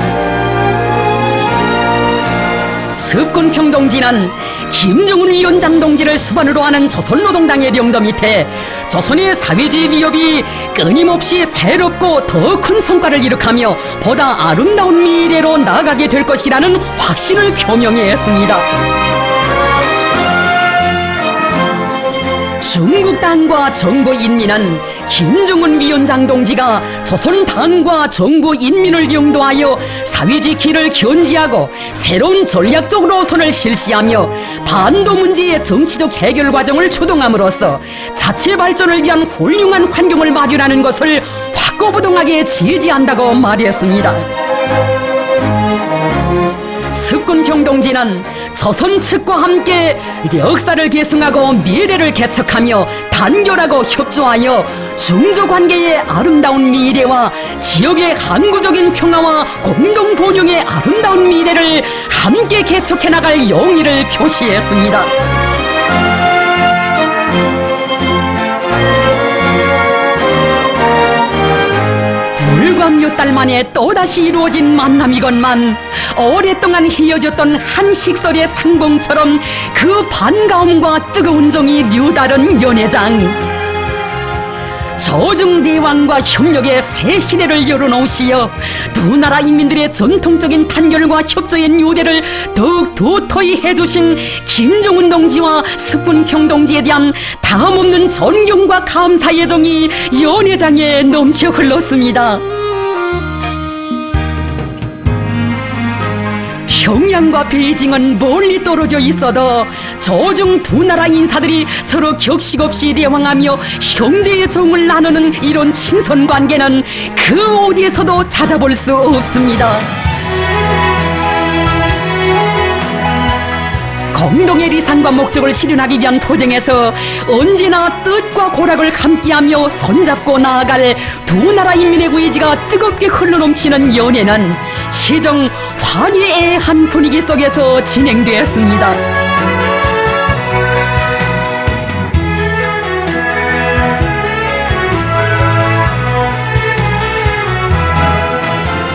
습군평 동지는 김정은 위원장 동지를 수반으로 하는 조선노동당의 령도 밑에 조선의 사회주의 위협이 끊임없이 새롭고 더 큰 성과를 이룩하며 보다 아름다운 미래로 나아가게 될 것이라는 확신을 표명했습니다. 중국 당과 정부 인민은 김정은 위원장 동지가 조선 당과 정부 인민을 영도하여 사회주의 길을 견지하고 새로운 전략적 노선을 실시하며 반도 문제의 정치적 해결 과정을 주동함으로써 자체 발전을 위한 훌륭한 환경을 마련하는 것을 확고부동하게 지지한다고 말했습니다. 습군평 동지는 조선 측과 함께 역사를 계승하고 미래를 개척하며 단결하고 협조하여 중조관계의 아름다운 미래와 지역의 항구적인 평화와 공동번영의 아름다운 미래를 함께 개척해 나갈 용의를 표시했습니다. 불과 몇 달 만에 또다시 이루어진 만남이건만 오랫동안 헤어졌던 한 식설의 상봉처럼 그 반가움과 뜨거운 정이 류다른 연회장. 조중대왕과 협력의 새 시대를 열어놓으시어 두 나라 인민들의 전통적인 단결과 협조의 유대를 더욱 도토히 해주신 김정은 동지와 습군평 동지에 대한 다함없는 존경과 감사의 정이 연회장에 넘쳐 흘렀습니다. 평양과 베이징은 멀리 떨어져 있어도 저중 두 나라 인사들이 서로 격식 없이 대화하며 형제의 정을 나누는 이런 친선 관계는 그 어디에서도 찾아볼 수 없습니다. 공동의理想과 목적을 실현하기 위한 도정에서 언제나 뜻과 고락을 함께하며 손잡고 나아갈 두 나라 인민의 의지가 뜨겁게 흘러넘치는 연애는 시정 화기애애한 분위기 속에서 진행되었습니다.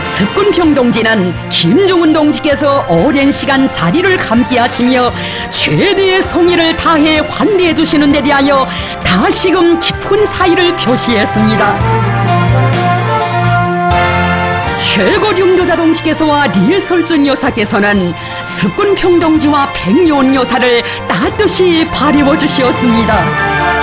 습군평 동지는 김종은 동지께서 오랜 시간 자리를 함께하시며 최대의 성의를 다해 환대해 주시는 데 대하여 다시금 깊은 사의를 표시했습니다. 최고령도자 동지께서와 리설준 여사께서는 습군평 동지와 백요원 여사를 따뜻이 바래워 주시었습니다.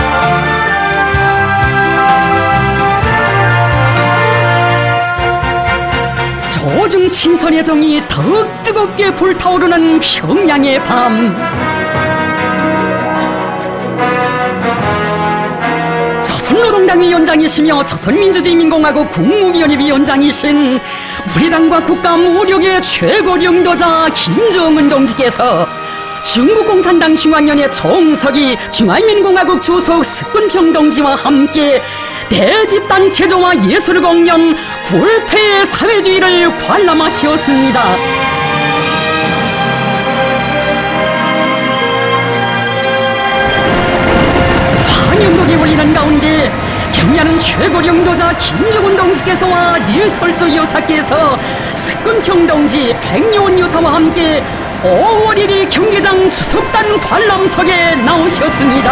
저중 친선의 정이 더욱 뜨겁게 불타오르는 평양의 밤. 조선노동당 위원장이시며 조선민주주의인민공화국 국무위원회 위원장이신 우리 당과 국가 무력의 최고領導자 김정은 동지께서 중국 공산당 중앙위원회 총석이 중화인민공화국 주석 습군평 동지와 함께 대집단 체조와 예술 공연 불패의 사회주의를 관람하시었습니다. 환영곡이 울리는 가운데 경야는 최고領導자 김정은 동지께서와 리설주 여사께서 습군평 동지 백요원 여사와 함께 5월 1일 경기장 주석단 관람석에 나오셨습니다.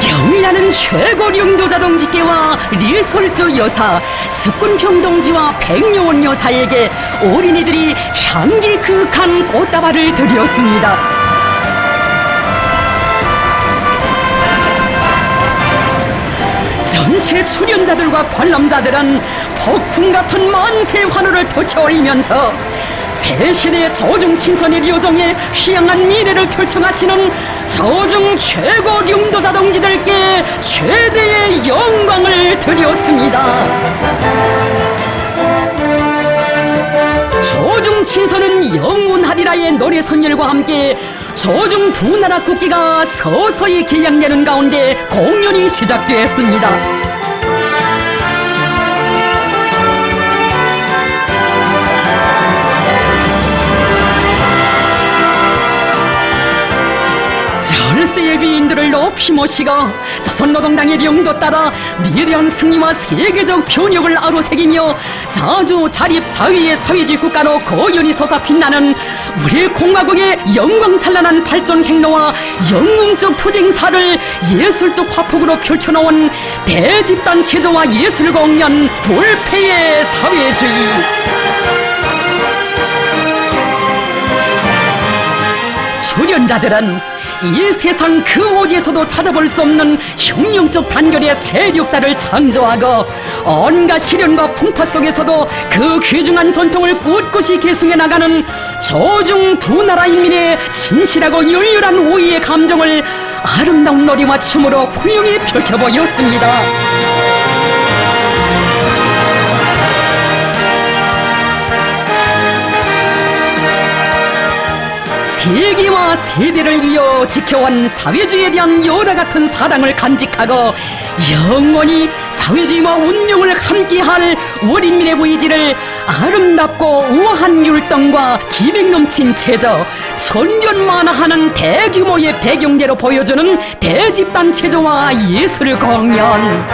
경의하는 최고領導자 동지께와 리설주 여사, 습군평 동지와 백요원 여사에게 어린이들이 향기 그윽한 꽃다발을 드렸습니다. 전체 출연자들과 관람자들은 폭풍 같은 만세 환호를 터쳐올리면서 새 시대의 저중 친선의 요정에 휘황한 미래를 펼쳐가시는 저중 최고領導자 동지들께 최대의 영광을 드렸습니다. 저중 친선은 영원하리라의 노래 선율과 함께 저중 두 나라 국기가 서서히 개양되는 가운데 공연이 시작되었습니다. 절세의 위인들을 높이 모시고 조선노동당의 명도 따라 미래한 승리와 세계적 변혁을 아로새기며 자주 자립 사회의 사회주의 국가로 고연히 솟아 빛나는 우리 공화국의 영광찬란한 발전 행로와 영웅적 투쟁사를 예술적 화폭으로 펼쳐놓은 대집단 체조와 예술 공연 불패의 사회주의. 출연자들은 이 세상 그 어디에서도 찾아볼 수 없는 혁명적 단결의 세력사를 창조하고 온갖 시련과 풍파 속에서도 그 귀중한 전통을 꿋꿋이 계승해 나가는 저중 두 나라 인민의 진실하고 열렬한 오이의 감정을 아름다운 노래와 춤으로 훌륭히 펼쳐보였습니다. 세기와 세대를 이어 지켜온 사회주의에 대한 열화 같은 사랑을 간직하고 영원히 사회주의와 운명을 함께할 우리민의 의지를 아름답고 우아한 율동과 기백 넘친 체조, 천변만화하는 대규모의 배경대로 보여주는 대집단 체조와 예술 공연.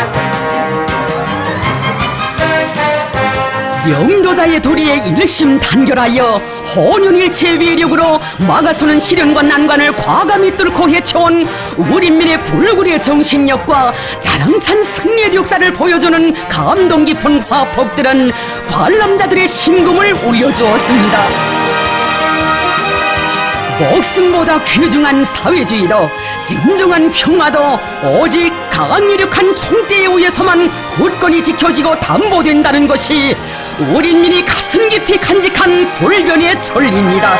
영도자의 도리에 일심단결하여 혼연일체의 위력으로 막아서는 시련과 난관을 과감히 뚫고 헤쳐온 우리민의 불굴의 정신력과 자랑찬 승리의 역사를 보여주는 감동 깊은 화폭들은 관람자들의 심금을 울려주었습니다. 목숨보다 귀중한 사회주의도 진정한 평화도 오직 강력한 총대에 의해서만 굳건히 지켜지고 담보된다는 것이 우리 인민이 가슴 깊이 간직한 불변의 진리입니다.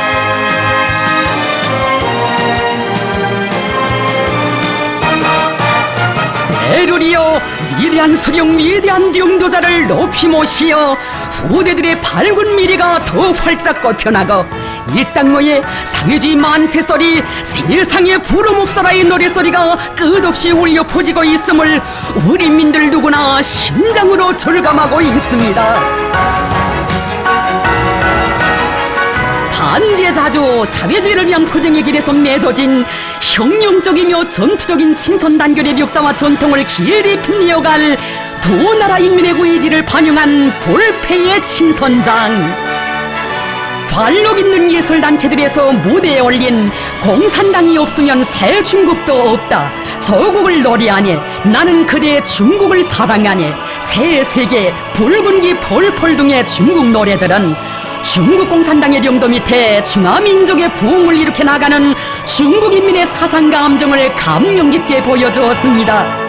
대루리여, 위대한 수령, 위대한 용도자를 높이 모시어 후대들의 밝은 미래가 더 활짝 꽃펴나고 이 땅모에 사회주의 만세소리, 세상의 부름옵사라의 노래소리가 끝없이 울려 퍼지고 있음을 우리 인민들 누구나 심장으로 절감하고 있습니다. 반제자주 사회주의를 위한 투쟁의 길에서 맺어진 혁명적이며 전투적인 친선단결의 역사와 전통을 길이 빛내어갈 두 나라 인민의 의지를 반영한 볼페의 친선장. 관록 있는 예술단체들에서 무대에 올린 공산당이 없으면 새 중국도 없다, 저국을 노래하네, 나는 그대 중국을 사랑하네, 새 세계, 붉은 기 펄펄 등의 중국 노래들은 중국 공산당의領導 밑에 중화민족의 부흥을 일으켜 나가는 중국 인민의 사상과 감정을 감명 깊게 보여주었습니다.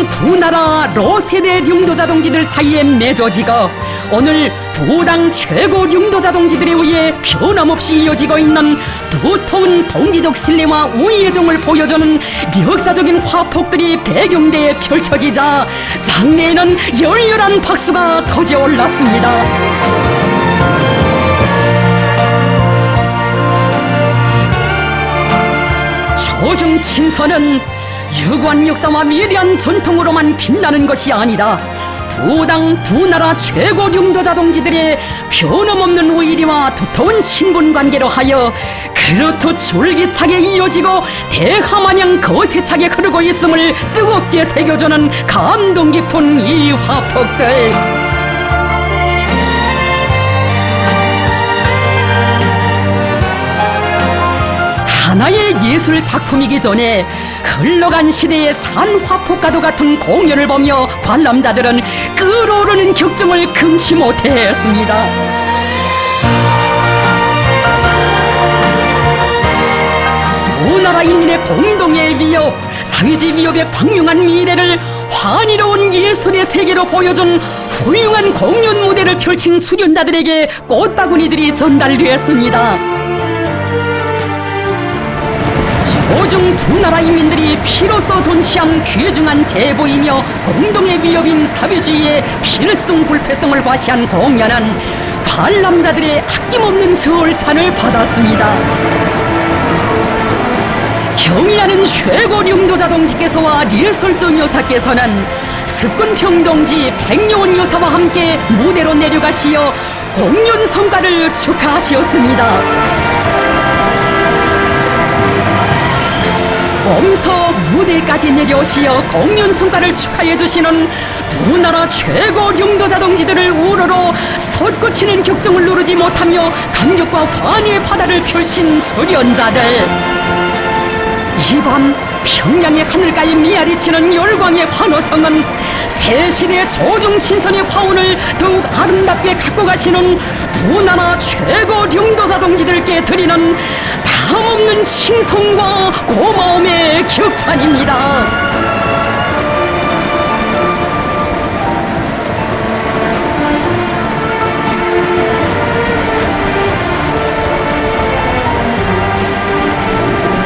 두 나라 로세대 융도자 동지들 사이에 맺어지고 오늘 두 당 최고 융도자 동지들에 의해 변함없이 이어지고 있는 두터운 동지적 신뢰와 우애정을 보여주는 역사적인 화폭들이 배경대에 펼쳐지자 장내에는 열렬한 박수가 터져올랐습니다. 조중 친선은 유구한 역사와 위대한 전통으로만 빛나는 것이 아니라 두 당 두 나라 최고 융도자 동지들의 변함없는 우일이와 두터운 신분관계로 하여 그렇듯 줄기차게 이어지고 대하마냥 거세차게 흐르고 있음을 뜨겁게 새겨주는 감동 깊은 이 화폭들. 하나의 예술 작품이기 전에 흘러간 시대의 산화폭과도 같은 공연을 보며 관람자들은 끓어오르는 격정을 금치 못했습니다. 두 나라 인민의 공동의 위협, 사회주의 위협의 광명한 미래를 환희로운 예술의 세계로 보여준 훌륭한 공연 무대를 펼친 수련자들에게 꽃바구니들이 전달되었습니다. 조중 두 나라 인민들이 피로써 존치한 귀중한 제보이며 공동의 위협인 사회주의의 필승 불패성을 과시한 공연은 관람자들의 아낌없는 절찬을 받았습니다. 경의하는 최고 령도자 동지께서와 릴설정 여사께서는 습근평 동지 백요원 여사와 함께 무대로 내려가시어 공연 성과를 축하하시었습니다. 엄서 무대까지 내려오시어 공연 성과를 축하해 주시는 두 나라 최고 령도자 동지들을 우러러 솟구치는 격정을 누르지 못하며 감격과 환희의 바다를 펼친 수련자들. 이 밤 평양의 하늘가에 미아리치는 열광의 환호성은 새 시대의 조중친선의 화운을 더욱 아름답게 갖고 가시는 두 나라 최고 령도자 동지들께 드리는 다함없는 칭송과 고마움의 격찬입니다.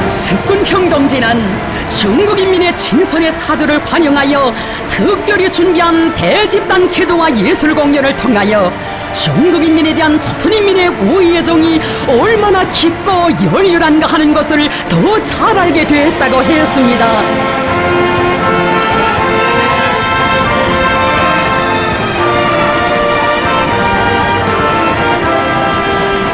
습근평 동지는 중국 인민의 친선의 사조를 환영하여 특별히 준비한 대집단 체조와 예술 공연을 통하여 중국 인민에 대한 조선 인민의 우애정이 얼마나 깊고 열렬한가 하는 것을 더 잘 알게 됐다고 했습니다.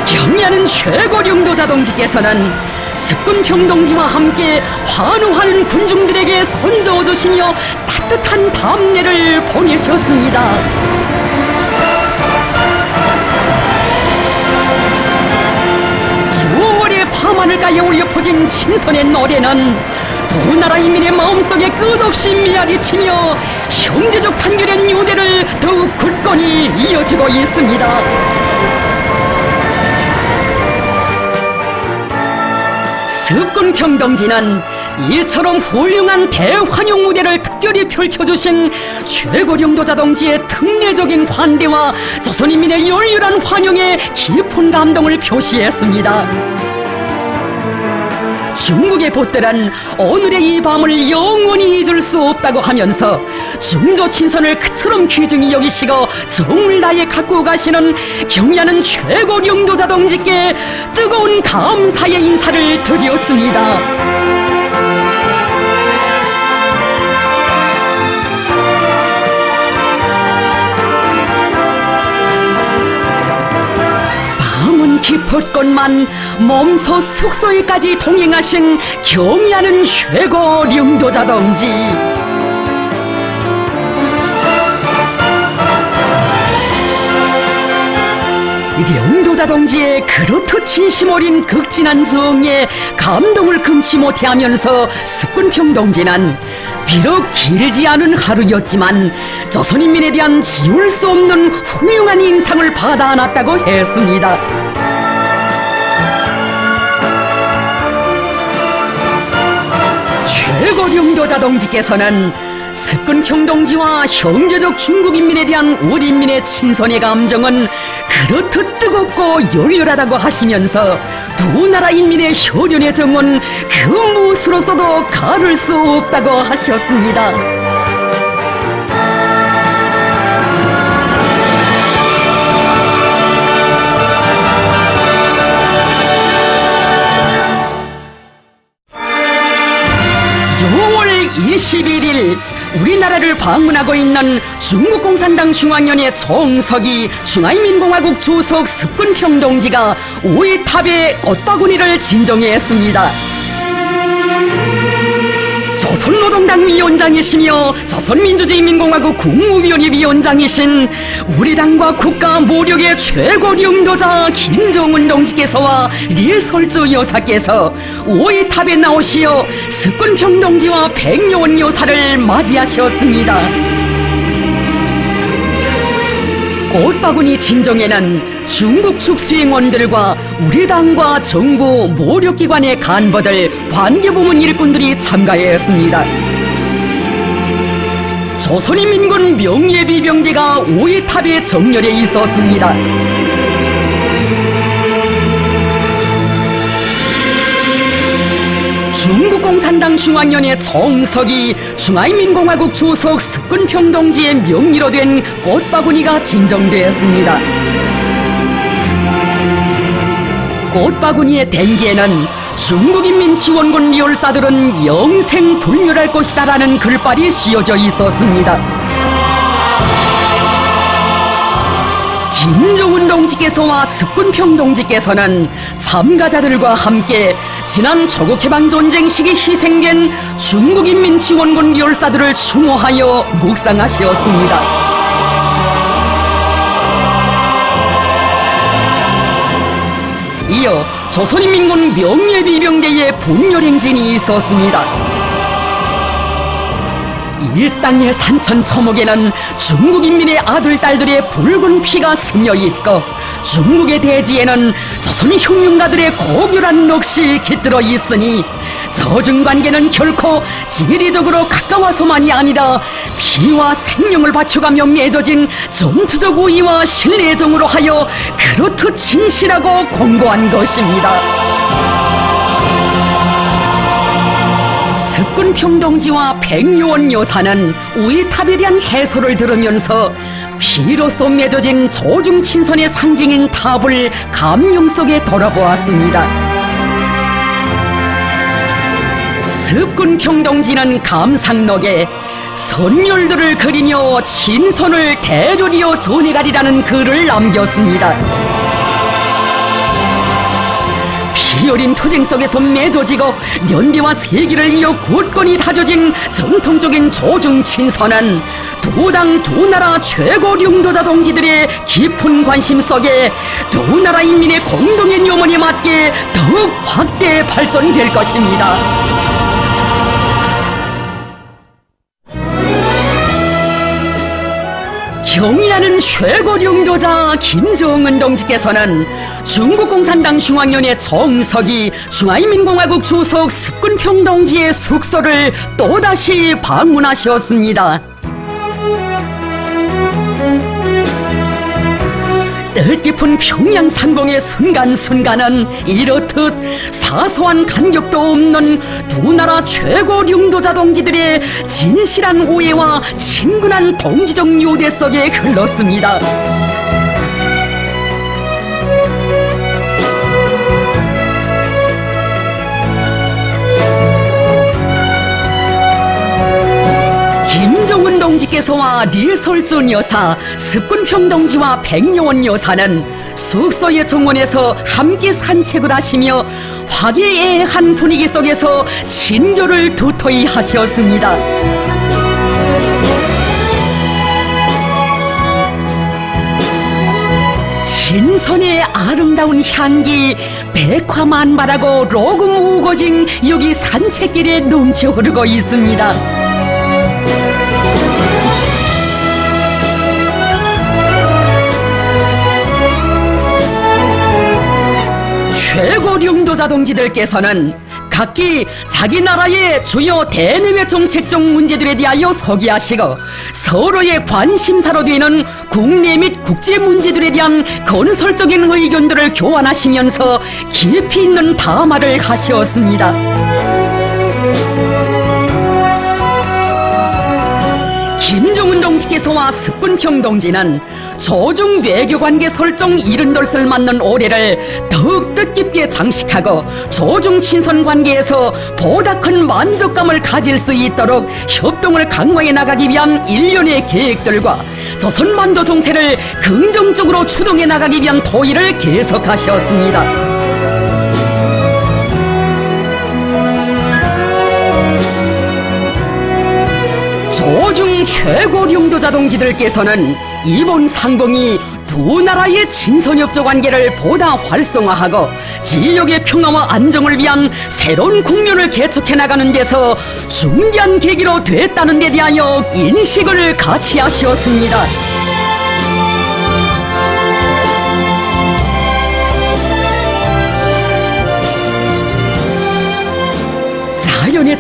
경의하는 최고 령도자 동지께서는 습근평 동지와 함께 환호하는 군중들에게 선저어 주시며 따뜻한 담례를 보내셨습니다. 6월의 밤하늘가에 울려 퍼진 친선의 노래는 두 나라 인민의 마음속에 끝없이 미아리치며 형제적 단결의 유대를 더욱 굳건히 이어지고 있습니다. 습근평 동지는 이처럼 훌륭한 대환영 무대를 특별히 펼쳐주신 최고 령도자 동지의 특례적인 환대와 조선인민의 열렬한 환영에 깊은 감동을 표시했습니다. 중국의 보들은 오늘의 이 밤을 영원히 잊을 수 없다고 하면서 중조 친선을 그처럼 귀중히 여기시고 정을 다해 갖고 가시는 경의하는 최고 령도자 동지께 뜨거운 감사의 인사를 드렸습니다. 깊었건만 몸소 숙소에까지 동행하신 경의하는 최고 령도자 동지. 령도자 동지의 그렇듯 진심 어린 극진한 정에 감동을 금치 못해 하면서 습근평 동지는 비록 길지 않은 하루였지만 조선인민에 대한 지울 수 없는 훌륭한 인상을 받아안았다고 했습니다. 최고 령도자 동지께서는 습근평 동지와 형제적 중국인민에 대한 우리 인민의 친선의 감정은 그렇듯 뜨겁고 열렬하다고 하시면서 두 나라 인민의 혈연의 정은 그 무엇으로서도 가를 수 없다고 하셨습니다. (6월 21일) 우리나라를 방문하고 있는 중국 공산당 중앙위원회 총서기 중화인민공화국 주석 습근평 동지가 오이탑에 꽃바구니를 진정했습니다. 조선노동당 위원장이시며 조선민주주의인민공화국 국무위원회 위원장이신 우리 당과 국가 모력의 최고 령도자 김정은 동지께서와 릴설주 여사께서 오이탑에 나오시어 습근평 동지와 백요원 여사를 맞이하셨습니다. 꽃바구니 진정에는 중국 측 수행원들과 우리 당과 정부 모력기관의 간부들, 관계부문 일꾼들이 참가했습니다. 조선인민군 명예비병대가 오이탑에 정렬해 있었습니다. 중국공산당 중앙위원회 정석이 중화인민공화국 주석 석근평동지의 명의로 된 꽃바구니가 진정되었습니다. 꽃바구니의 댕기에는 중국인민지원군 열사들은 영생 불멸할 것이다라는 글발이 씌어져 있었습니다. 김정은 동지께서와 석근평 동지께서는 참가자들과 함께 지난 조국해방전쟁 시기 희생된 중국인민지원군 열사들을 추모하여 묵상하시었습니다. 이어 조선인민군 명예비병대의 분열행진이 있었습니다. 이 땅의 산천초목에는 중국인민의 아들, 딸들의 붉은 피가 스며있고 중국의 대지에는 조선 혁명가들의 고결한 넋이 깃들어 있으니 저중관계는 결코 지리적으로 가까워서만이 아니라 피와 생명을 바쳐가며 맺어진 전투적 우위와 신뢰정으로 하여 그렇듯 진실하고 공고한 것입니다. 석근평동지와 백요원 여사는 우이탑에 대한 해설을 들으면서 피로써 맺어진 조중친선의 상징인 탑을 감명 속에 돌아보았습니다. 석근평동지는 감상록에 선열들을 그리며 친선을 대조리어 전해가리라는 글을 남겼습니다. 피어린 투쟁 속에서 맺어지고 연대와 세기를 이어 굳건히 다져진 전통적인 조중친선은 두 당 두 나라 최고 령도자 동지들의 깊은 관심 속에 두 나라 인민의 공동의 염원에 맞게 더욱 확대 발전될 것입니다. 경의하는 최고 령도자 김정은 동지께서는 중국공산당 중앙위원회 정석이 중화인민공화국 주석 석근평 동지의 숙소를 또다시 방문하셨습니다. 뜻깊은 평양 상봉의 순간순간은 이렇듯 사소한 간격도 없는 두 나라 최고 령도자 동지들의 진실한 오해와 친근한 동지적 요대 속에 흘렀습니다. 김정은 동지께서와 리설준 여사, 석근평 동지와 백요원 여사는 숙소의 정원에서 함께 산책을 하시며 화기애애한 분위기 속에서 친교를 도토히 하셨습니다. 진선의 아름다운 향기, 백화만발하고 로금 우거진 여기 산책길에 넘쳐 흐르고 있습니다. 최고 령도자 동지들께서는 각기 자기 나라의 주요 대내외 정책적 문제들에 대하여 서기하시고 서로의 관심사로 되는 국내 및 국제 문제들에 대한 건설적인 의견들을 교환하시면서 깊이 있는 담화를 하셨습니다. 김정은 동지께서와 석근평 동지는 조중 외교관계 설정 70덜을 맞는 올해를 더욱 뜻깊게 장식하고 조중 친선 관계에서 보다 큰 만족감을 가질 수 있도록 협동을 강화해 나가기 위한 일련의 계획들과 조선반도 정세를 긍정적으로 추동해 나가기 위한 토의를 계속하셨습니다. 조중 최고 령도자 동지들께서는 이번 상봉이 두 나라의 친선협조 관계를 보다 활성화하고 지역의 평화와 안정을 위한 새로운 국면을 개척해 나가는 데서 중대한 계기로 됐다는 데 대하여 인식을 같이 하셨습니다.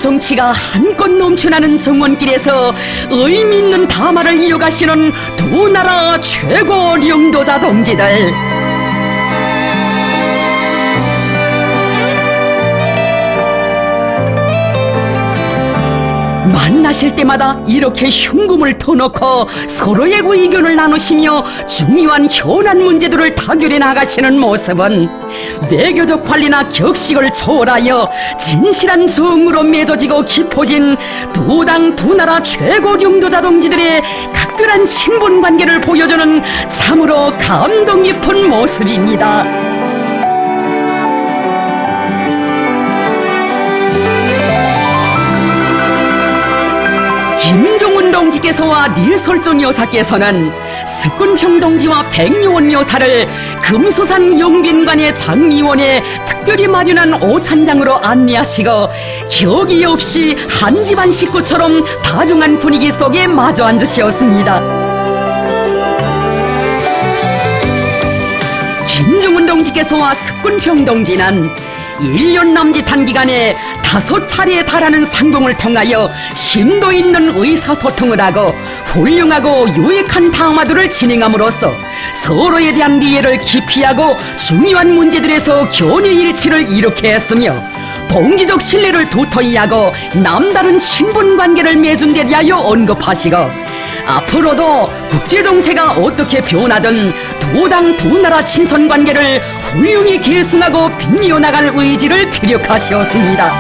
정치가 한껏 넘쳐나는 정원길에서 의미 있는 담화를 이어가시는 두 나라 최고領導者 동지들. 만나실 때마다 이렇게 흉금을 터놓고 서로의 의견을 나누시며 중요한 현안 문제들을 타결해 나가시는 모습은 외교적 관리나 격식을 초월하여 진실한 정으로 맺어지고 깊어진 두 당 두 나라 최고領導者 동지들의 각별한 친분 관계를 보여주는 참으로 감동 깊은 모습입니다. 김정은 동지께서와 릴설존 여사께서는 석근평 동지와 백요원 여사를 금소산 영빈관의 장미원에 특별히 마련한 오찬장으로 안내하시고 격이 없이 한 집안 식구처럼 다정한 분위기 속에 마주 앉으셨습니다. 김정은 동지께서와 석근평 동지는 1년 남짓한 기간에 5차례에 달하는 상봉을 통하여 심도 있는 의사소통을 하고 훌륭하고 유익한談話들을 진행함으로써 서로에 대한 이해를 깊이하고 중요한 문제들에서 견해일치를 이룩해 했으며 동지적 신뢰를 도토히 하고 남다른 친분관계를 맺은 데 대하여 언급하시고 앞으로도 국제정세가 어떻게 변하든 두 당 두 나라 친선관계를 훌륭히 계승하고 빛내어 나갈 의지를 피력하셨습니다.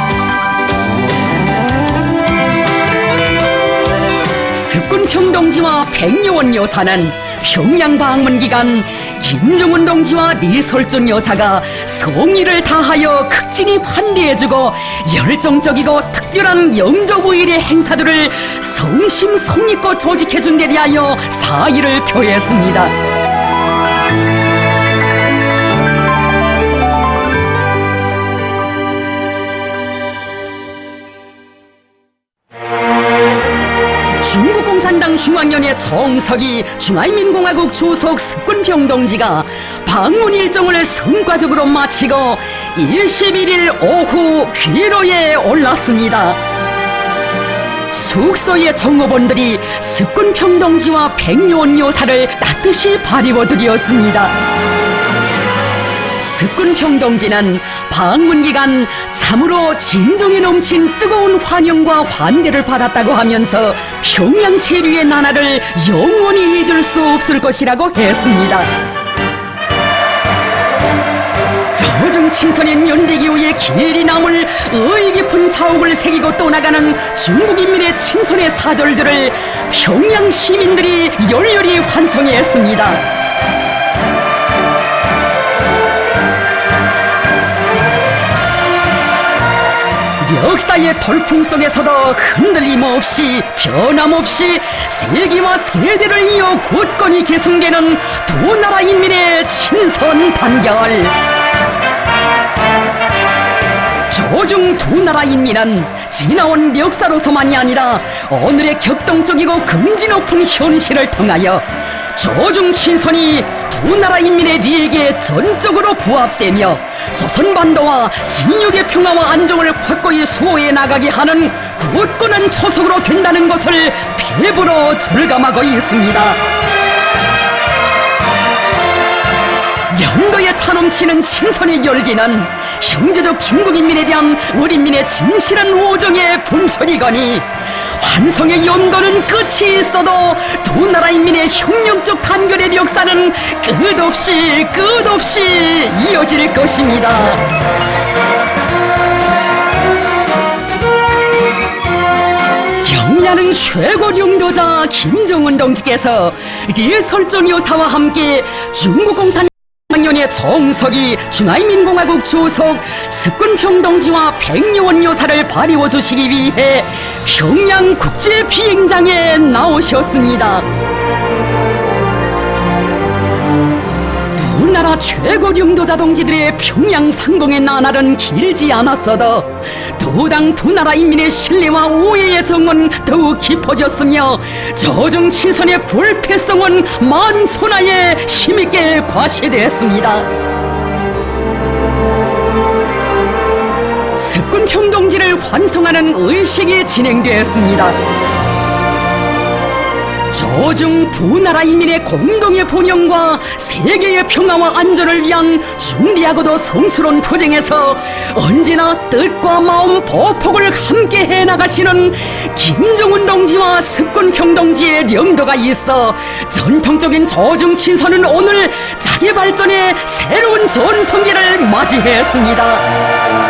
석근평 동지와 백요원 여사는 평양 방문 기간 김정은 동지와 릴설존 여사가 성의를 다하여 극진히 환대해주고 열정적이고 특별한 영접의일의 행사들을 성심성의껏 조직해준 데 대하여 사의를 표했습니다. 중국 공산당 중앙위원회 정석이 중화인민공화국 주석 석근평 동지가 방문 일정을 성과적으로 마치고 21일 오후 귀로에 올랐습니다. 숙소의 정호본들이 석근평 동지와 백요원 여사를 따뜻이 바리워드렸습니다. 석근평 동지는 방문 기간 참으로 진정에 넘친 뜨거운 환영과 환대를 받았다고 하면서 평양 체류의 나날을 영원히 잊을 수 없을 것이라고 했습니다. 저중 친선인 연대기후에 길이 남을 의의 깊은 자욱을 새기고 떠나가는 중국 인민의 친선의 사절들을 평양 시민들이 열렬히 환송했습니다. 역사의 돌풍 속에서도 흔들림 없이 변함없이 세기와 세대를 이어 굳건히 계승되는 두 나라 인민의 친선 단결. 조중 두 나라 인민은 지나온 역사로서만이 아니라 오늘의 격동적이고 긍지 높은 현실을 통하여 조중 친선이 두 나라 인민의利益에 전적으로 부합되며 조선반도와 진육의 평화와 안정을 확고히 수호해 나가게 하는 굳건한 초석으로 된다는 것을 피부로 절감하고 있습니다. 연도에 차넘치는 친선의 열기는 형제적 중국인민에 대한 우리민의 진실한 우정의 분수이거니 환성의 연도는 끝이 있어도 두 나라 인민의 혁명적 단결의 역사는 끝없이 이어질 것입니다. 경야는 최고領導者 김정은 동지께서 릴설존 여사와 함께 중국 공산당위원회 정석이 중화인민공화국 주석 석근평 동지와 백요원 여사를 바리워 주시기 위해 평양 국제 비행장에 나오셨습니다. 두 나라 최고領導者 동지들의 평양 상봉의 나날은 길지 않았어도 두 당 두 나라 인민의 신뢰와 오해의 정은 더욱 깊어졌으며 저중 친선의 불패성은 만손하에 힘있게 과시됐습니다. 석군평동지를 환송하는 의식이 진행되었습니다. 저중 두 나라 인민의 공동의 번영과 세계의 평화와 안전을 위한 중대하고도 성스러운 투쟁에서 언제나 뜻과 마음 보폭을 함께 해나가시는 김정은 동지와 석군평 동지의 령도가 있어 전통적인 저중 친선은 오늘 자기 발전의 새로운 전성기를 맞이했습니다.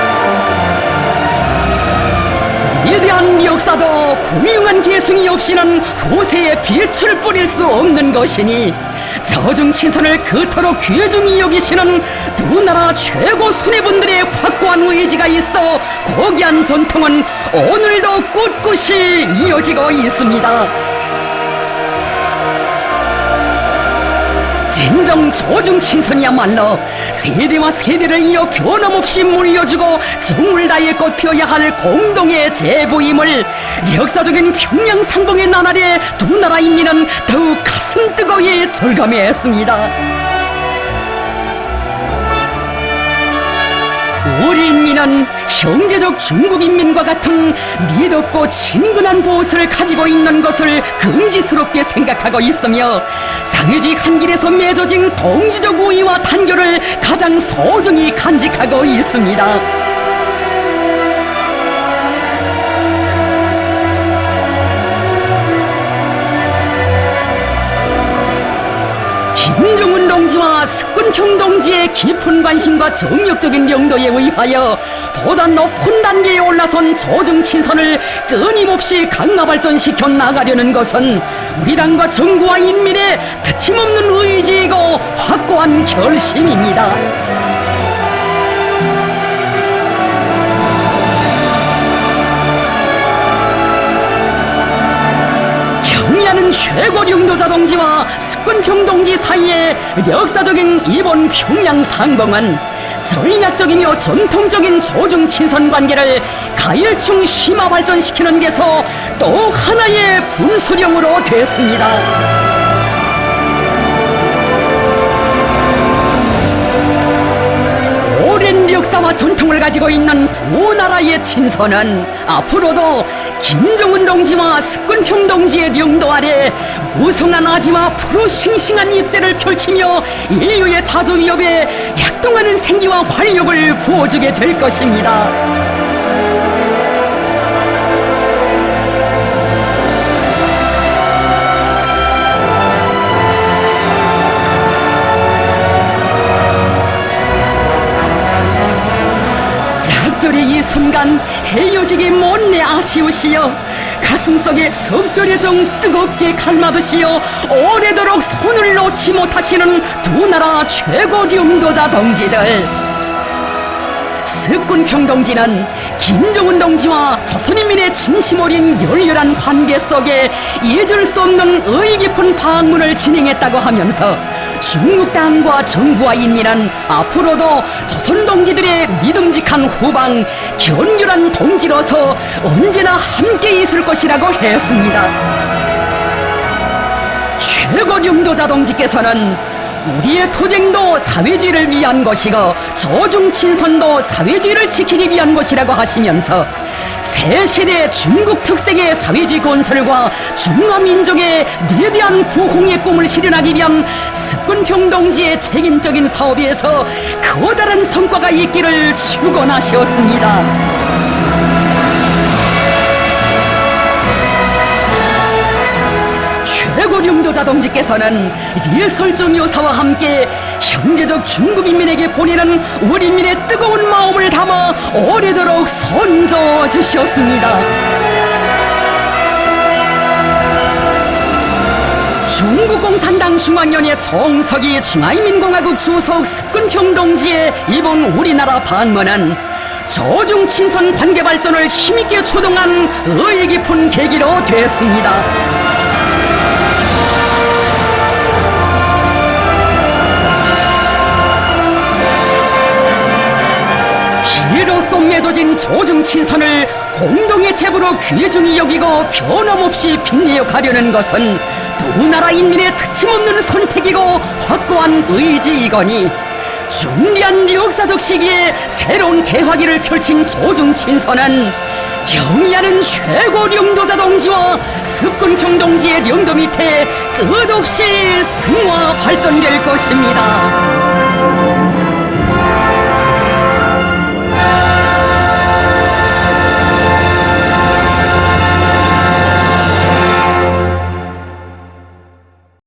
위대한 역사도 훌륭한 계승이 없이는 후세에 빛을 뿌릴 수 없는 것이니 저중 친선을 그토록 귀중히 여기시는 두 나라 최고 수뇌분들의 확고한 의지가 있어 고귀한 전통은 오늘도 꿋꿋이 이어지고 있습니다. 진정 저중 친선이야말로 세대와 세대를 이어 변함없이 물려주고 정을 다해 꽃피어야 할 공동의 제보임을 역사적인 평양 상봉의 나날에 두 나라 인민은 더욱 가슴 뜨거이 절감했습니다. 우리 인민은 형제적 중국 인민과 같은 미덥고 친근한 보옷을 가지고 있는 것을 긍지스럽게 생각하고 있으며 사회주의 한길에서 맺어진 동지적 우위와 단결을 가장 소중히 간직하고 있습니다. 김정은 동지와 석군평 동지의 깊은 관심과 정력적인 용도에 의하여 보다 높은 단계에 올라선 저중 친선을 끊임없이 강화 발전시켜 나가려는 것은 우리 당과 정부와 인민의 트임없는 의지이고 확고한 결심입니다. 경의하는 최고 령도자 동지와 석군평 동지 사이의 역사적인 이번 평양 상봉은 전략적이며 전통적인 조중 친선 관계를 가일충 심화 발전시키는 데서 또 하나의 분수령으로 됐습니다. 오랜 역사와 전통을 가지고 있는 두 나라의 친선은 앞으로도 김정은 동지와 석군평 동지의 령도 아래 무성한 아지와 푸르 싱싱한 잎새를 펼치며 인류의 자주 위협에 약동하는 생기와 활력을 부어주게 될 것입니다. 작별의 이 순간 헤어지기 못내 아쉬우시여 가슴속에 석별의 정 뜨겁게 갈마드시어 오래도록 손을 놓지 못하시는 두 나라 최고 령도자 동지들, 석군평 동지는 김정은 동지와 조선인민의 진심 어린 열렬한 관계 속에 잊을 수 없는 의의 깊은 방문을 진행했다고 하면서 중국 당과 정부와 인민은 앞으로도 조선 동지들의 믿음직한 후방, 견고한 동지로서 언제나 함께 있을 것이라고 했습니다. 최고 령도자 동지께서는 우리의 투쟁도 사회주의를 위한 것이고 저중 친선도 사회주의를 지키기 위한 것이라고 하시면서 새 세대 중국 특색의 사회주의 건설과 중화민족의 위대한 부흥의 꿈을 실현하기 위한 석군평 동지의 책임적인 사업에서 커다란 성과가 있기를 축원하셨습니다. 최고 령도자 동지께서는 리설정 여사와 함께 형제적 중국 인민에게 보내는 우리 인민의 뜨거운 마음을 담아 오래도록 선조 주셨습니다. 중국공산당 중앙위원회 정석이 중화인민공화국 주석 석군평 동지의 이번 우리나라 방문은 저중 친선 관계 발전을 힘있게 추동한 의의 깊은 계기로 됐습니다. 이로써 맺어진 저중 친선을 공동의 제부로 귀중히 여기고 변함없이 빛내어 가려는 것은 두 나라 인민의 트임없는 선택이고 확고한 의지이거니 중대한 역사적 시기에 새로운 개화기를 펼친 조중친서는 경의하는 최고 령도자 동지와 습군평 동지의 령도 밑에 끝없이 승화 발전될 것입니다.